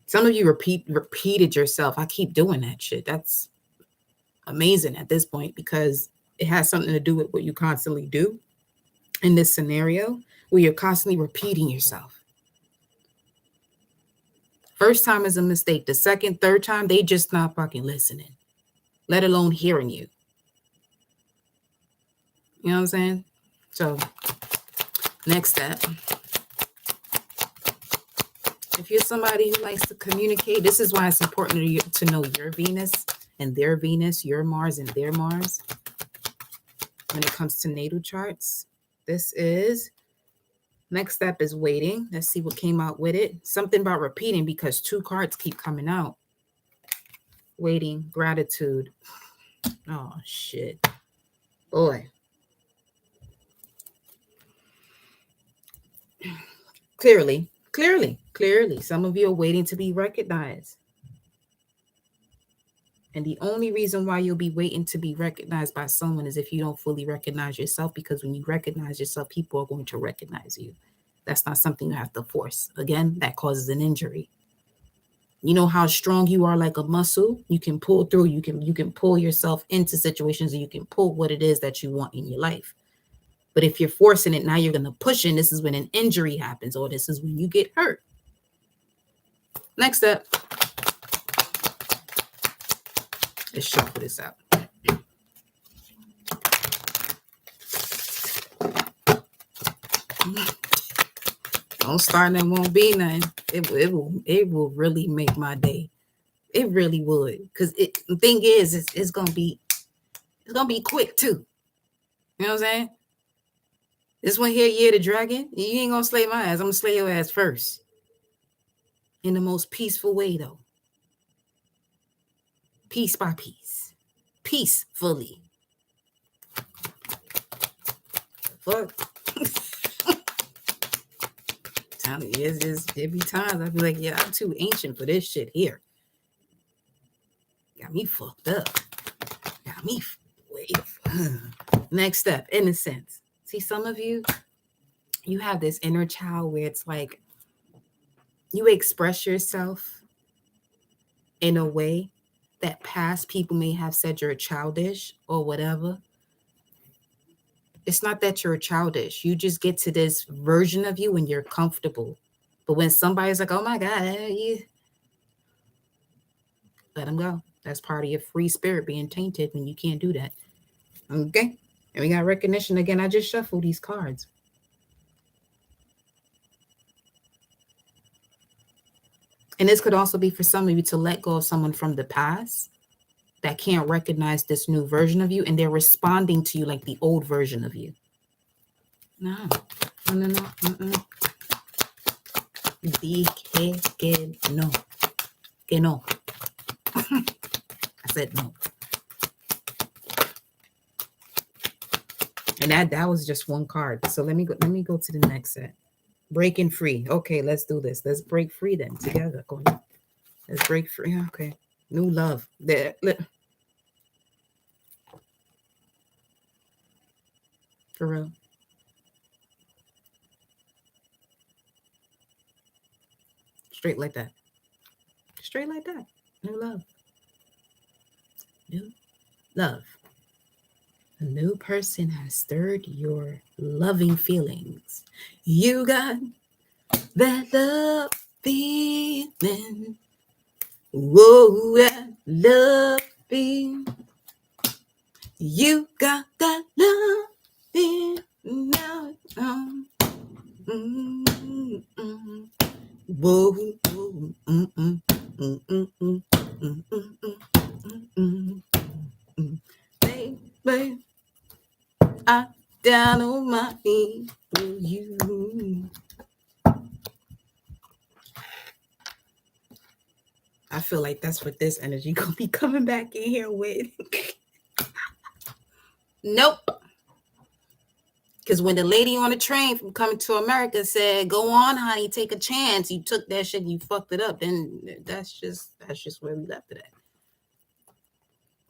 some of you repeated yourself. I keep doing that shit. That's amazing at this point, because it has something to do with what you constantly do in this scenario where you're constantly repeating yourself. First time is a mistake. The second, third time, they just not fucking listening, let alone hearing you. You know what I'm saying? So next step, if you're somebody who likes to communicate, this is why it's important to know your Venus and their Venus, your Mars and their Mars. When it comes to natal charts, this is, next step is waiting. Let's see what came out with it. Something about repeating, because 2 cards keep coming out. Waiting, gratitude. Oh, shit. Boy. Clearly. Some of you are waiting to be recognized. And the only reason why you'll be waiting to be recognized by someone is if you don't fully recognize yourself, because when you recognize yourself, people are going to recognize you. That's not something you have to force. Again, that causes an injury. You know how strong you are, like a muscle. You can pull through. You can pull yourself into situations, and you can pull what it is that you want in your life. But if you're forcing it, now you're going to push it. This is when an injury happens, or this is when you get hurt. Next step. Let's shuffle this out. Don't start and won't be nothing. It will really make my day. It really would. Because the thing is, it's gonna be quick too. You know what I'm saying? This one here, Year the Dragon, you ain't gonna slay my ass. I'm gonna slay your ass first. In the most peaceful way, though. Piece by piece. Peacefully. Fuck. It's just, there be times I be like, yeah, I'm too ancient for this shit here. Got me fucked up. Got me way. Next step, innocence. See, some of you, you have this inner child where it's like you express yourself in a way that past people may have said you're childish or whatever. It's not that you're childish. You just get to this version of you when you're comfortable. But when somebody's like, oh my God, you let them go. That's part of your free spirit being tainted when you can't do that. Okay. And we got recognition again. I just shuffled these cards. And this could also be for some of you to let go of someone from the past that can't recognize this new version of you, and they're responding to you like the old version of you. No. Dije que no. Que no. I said no. And that was just one card. So let me go to the next set. Breaking free. Okay, let's do this. Let's break free then together. Go on. Let's break free. Okay. New love. There. For real. Straight like that. Straight like that. New love. New love. A new person has stirred your loving feelings. You got that love feeling. Whoa, that love feeling. You got that love feeling now. Whoa, baby, I Down on my knees for you. I feel like that's what this energy gonna be coming back in here with. Nope. Because when the lady on the train from Coming to America said, "Go on, honey, take a chance," you took that shit and you fucked it up. Then that's just where we left it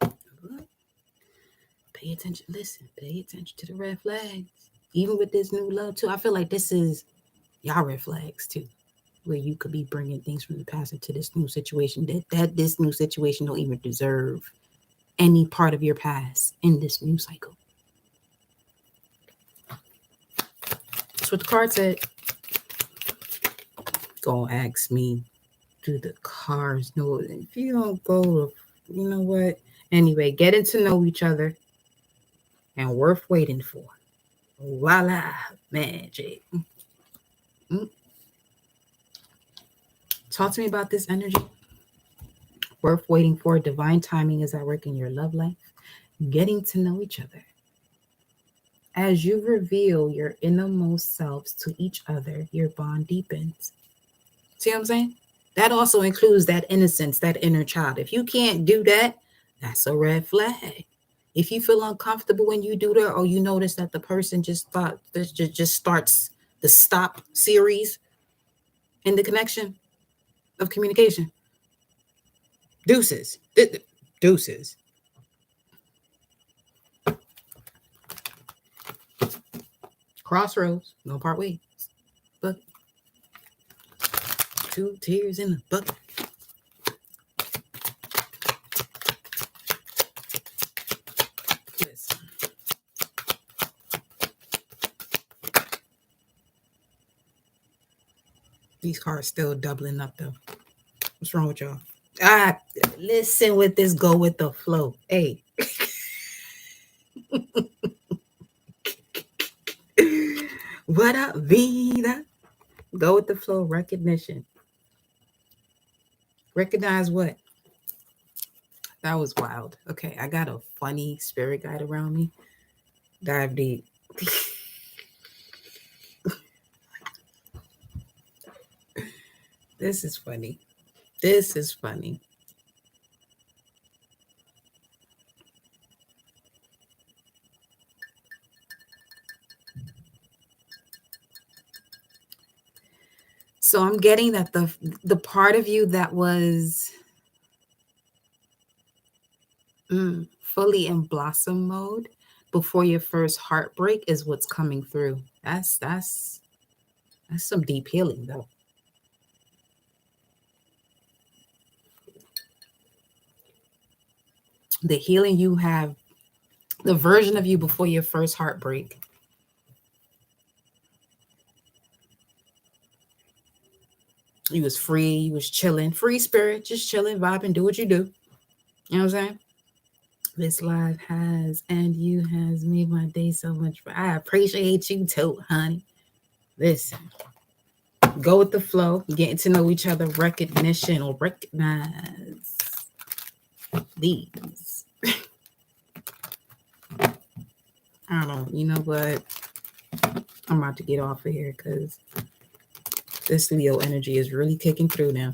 at. Pay attention. Listen, pay attention to the red flags. Even with this new love too, I feel like this is y'all red flags too, where you could be bringing things from the past into this new situation. That this new situation don't even deserve any part of your past in this new cycle. That's what the card said. Don't ask me, do the cards know? If you don't go, you know what? Anyway, getting to know each other and worth waiting for. Voila, magic. Talk to me about this energy. Worth waiting for. Divine timing is at work in your love life. Getting to know each other. As you reveal your innermost selves to each other, your bond deepens. See what I'm saying? That also includes that innocence, that inner child. If you can't do that, that's a red flag. If you feel uncomfortable when you do that, or you notice that the person just thought this just starts the stop series in the connection of communication, deuces, deuces. Crossroads, no part ways. But 2 tears in the bucket. Listen. These cards still doubling up though. What's wrong with y'all? Listen with this, go with the flow. Hey. What up, Vida? Go with the flow, recognition. Recognize what? That was wild. Okay, I got a funny spirit guide around me. Dive deep. This is funny. This is funny. So I'm getting that the part of you that was fully in blossom mode before your first heartbreak is what's coming through. That's some deep healing though. The healing you have, the version of you before your first heartbreak. You was free, you was chilling, free spirit, just chilling, vibing, do what you do. You know what I'm saying? This life has and you has made my day so much fun. I appreciate you too, honey. Listen, go with the flow, getting to know each other, recognition or recognize these. I don't know. You know what? I'm about to get off of here because this Leo energy is really kicking through now.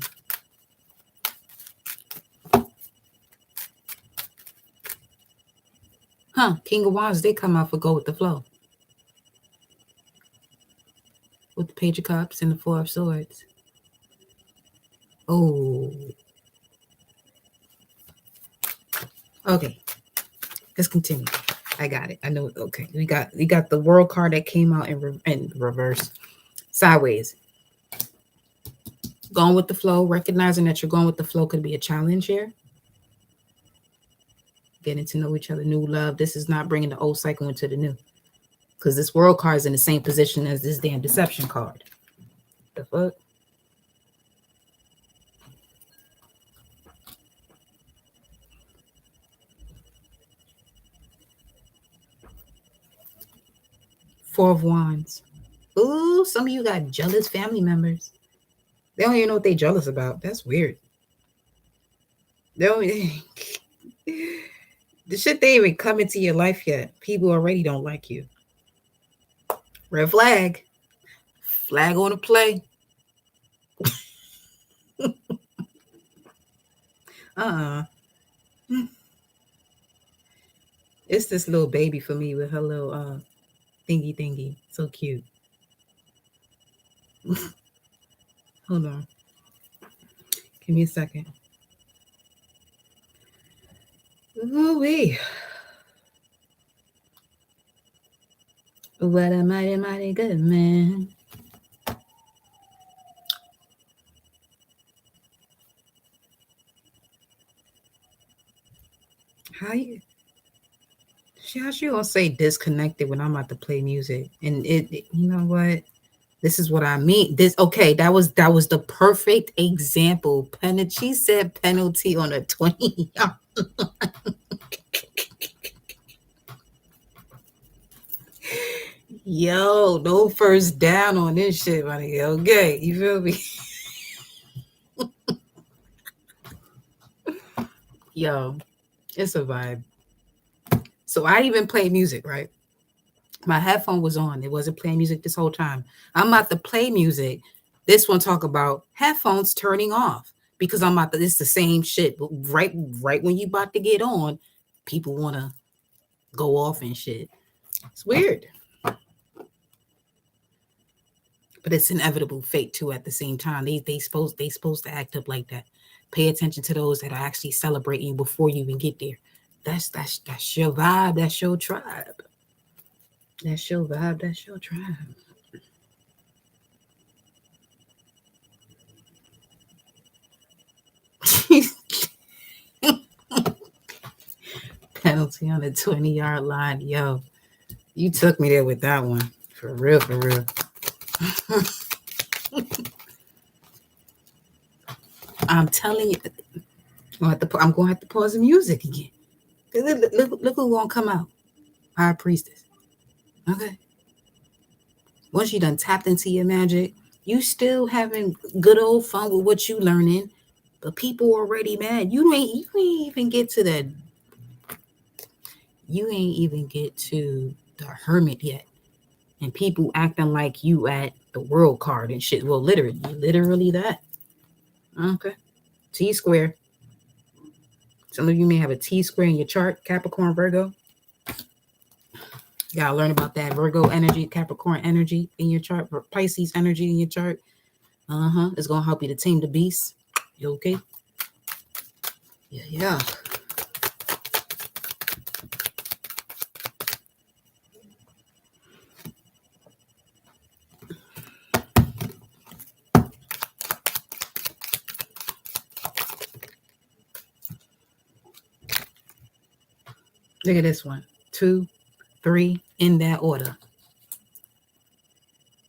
King of Wands, they come out for go with the flow. With the Page of Cups and the Four of Swords. Oh. Okay. Let's continue. I got it. I know. Okay. We got the World card that came out in reverse. Sideways. Going with the flow, recognizing that you're going with the flow could be a challenge here. Getting to know each other, new love. This is not bringing the old cycle into the new. Because this World card is in the same position as this damn Deception card. The fuck? Four of Wands. Ooh, some of you got jealous family members. They don't even know what they're jealous about. That's weird. They don't. The shit they even come into your life yet. People already don't like you. Red flag. Flag on the play. uh-uh. It's this little baby for me with her little thingy. So cute. Hold on. Give me a second. Ooh-wee. What a mighty good man. How you gonna say disconnected when I'm about to play music? And you know what? This is what I mean. That was the perfect example. She said penalty on a 20. Yo, no first down on this shit, buddy. Okay, you feel me? Yo, it's a vibe. So I even play music, right? My headphone was on. It wasn't playing music this whole time. I'm about to play music. This one talk about headphones turning off because it's the same shit. But right when you about to get on, people want to go off and shit. It's weird. But it's inevitable fate too at the same time. They supposed to act up like that. Pay attention to those that are actually celebrating you before you even get there. That's your vibe. That's your tribe. That's your vibe. That's your tribe. Penalty on the 20-yard line. Yo, you took me there with that one. For real, for real. I'm telling you, I'm going to have to pause the music again. Look who's going to come out. High Priestess. Okay. Once you done tapped into your magic, you still having good old fun with what you learning, but people already mad. You ain't even get to the hermit yet. And people acting like you at the world card and shit. Well, literally that. Okay. T square. Some of you may have a T square in your chart, Capricorn, Virgo. You gotta learn about that Virgo energy, Capricorn energy in your chart, Pisces energy in your chart. It's gonna help you to tame the beast. You okay? Yeah. Look at this one. 2, 3 in that order.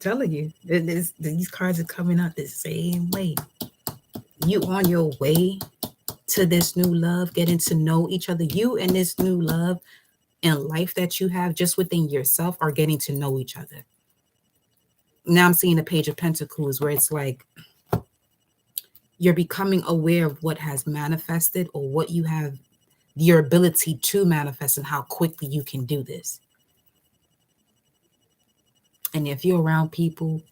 Telling you, these cards are coming out the same way. You on your way to this new love, getting to know each other. You and this new love and life that you have just within yourself are getting to know each other. Now I'm seeing the Page of Pentacles where it's like you're becoming aware of what has manifested or what you have your ability to manifest and how quickly you can do this. And if you're around people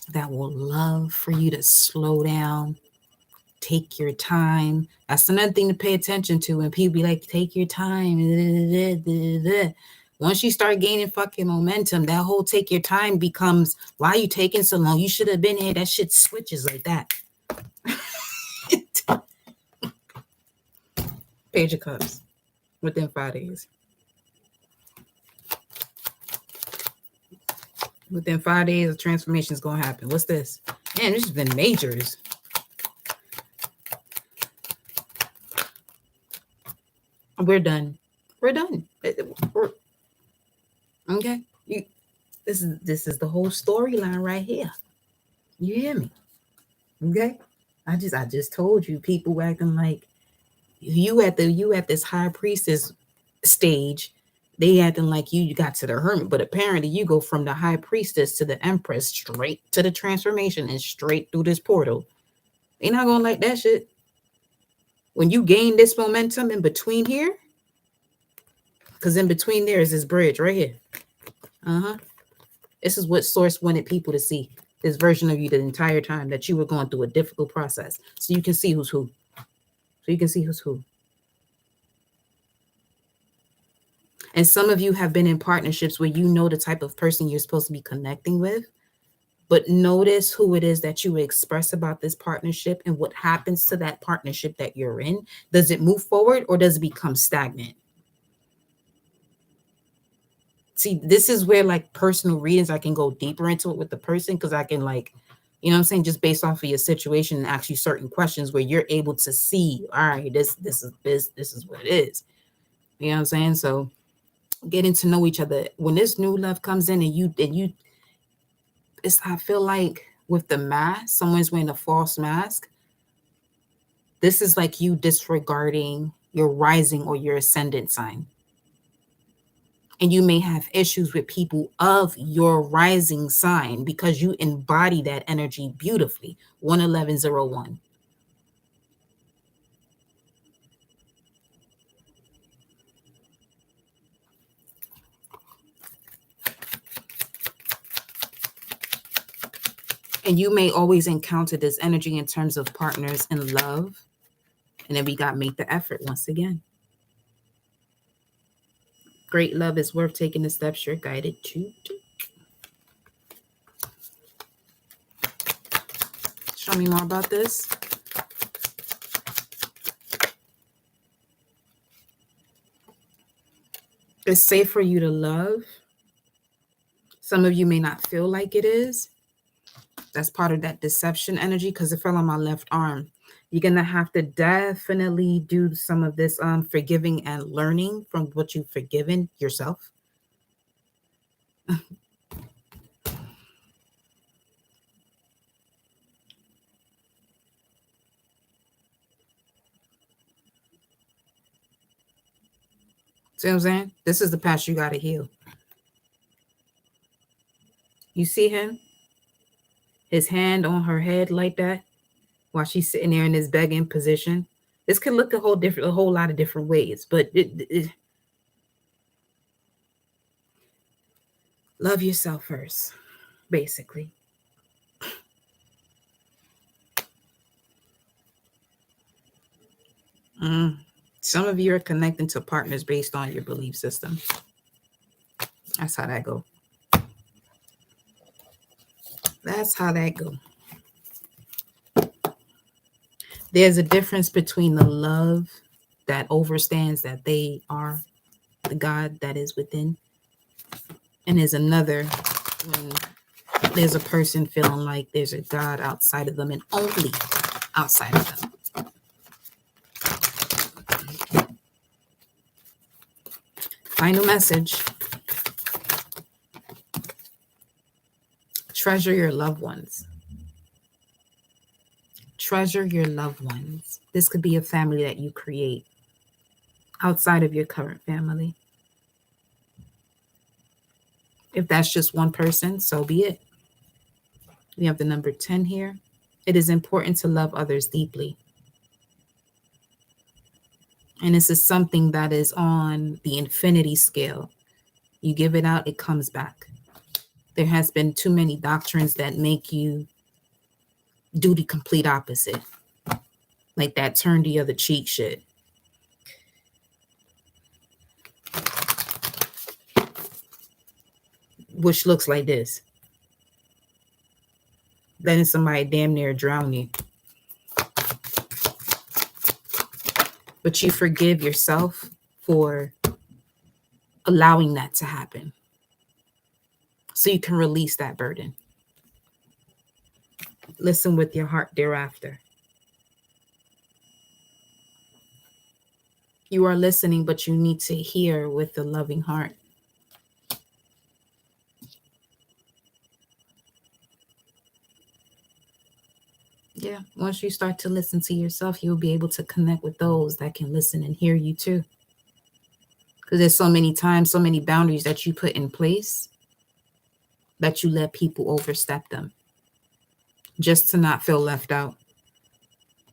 that will love for you to slow down, take your time. That's another thing to pay attention to when people be like, take your time. Once you start gaining fucking momentum, that whole take your time becomes, why are you taking so long? You should have been here. That shit switches like that. Page of Cups within 5 days. Within 5 days, a transformation is going to happen. What's this? Man, this has been majors. We're done. Okay. This is the whole storyline right here. You hear me? Okay. I just told you, people acting like you at this high priestess stage. They acting like you got to the hermit, but apparently you go from the high priestess to the empress straight to the transformation and straight through this portal. They not gonna like that shit. When you gain this momentum in between here, because in between there is this bridge right here. This is what source wanted people to see. This version of you the entire time, that you were going through a difficult process. So you can see who's who. So you can see who's who. And some of you have been in partnerships where you know the type of person you're supposed to be connecting with. But notice who it is that you express about this partnership and what happens to that partnership that you're in. Does it move forward or does it become stagnant? See, this is where like personal readings, I can go deeper into it with the person, because I can like, you know what I'm saying, just based off of your situation and ask you certain questions where you're able to see, all right, this is what it is. You know what I'm saying? So getting to know each other. When this new love comes in and you it's, I feel like with the mask, someone's wearing a false mask. This is like you disregarding your rising or your ascendant sign. And you may have issues with people of your rising sign because you embody that energy beautifully. 11101. And you may always encounter this energy in terms of partners in love. And then we got make the effort once again. Great love is worth taking the steps you're guided to take. Show me more about this. It's safe for you to love. Some of you may not feel like it is. That's part of that deception energy, because it fell on my left arm. You're going to have to definitely do some of this forgiving and learning from what you've forgiven yourself. See what I'm saying? This is the past you got to heal. You see him? His hand on her head like that while she's sitting there in this begging position. This could look a whole lot of different ways, but love yourself first, basically. Some of you are connecting to partners based on your belief system. That's how that go. That's how that go. There's a difference between the love that overstands that they are the God that is within, and there's another when there's a person feeling like there's a God outside of them and only outside of them. Final message. Treasure your loved ones. Treasure your loved ones. This could be a family that you create outside of your current family. If that's just one person, so be it. We have the number 10 here. It is important to love others deeply. And this is something that is on the infinity scale. You give it out, it comes back. There has been too many doctrines that make you do the complete opposite. Like that turn the other cheek shit. Which looks like this. Letting somebody damn near drown you. But you forgive yourself for allowing that to happen, so you can release that burden. Listen with your heart thereafter. You are listening, but you need to hear with a loving heart. Yeah, once you start to listen to yourself, you'll be able to connect with those that can listen and hear you too. Because there's so many times, so many boundaries that you put in place that you let people overstep them just to not feel left out.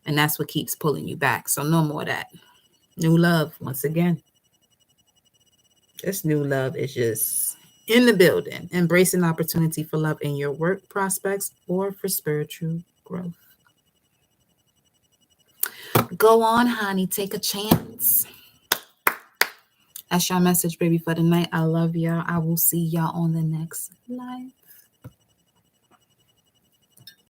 And that's what keeps pulling you back. So no more of that. New love, once again. This new love is just in the building, embracing opportunity for love in your work prospects or for spiritual growth. Go on, honey. Take a chance. That's your message, baby, for the night. I love y'all. I will see y'all on the next live.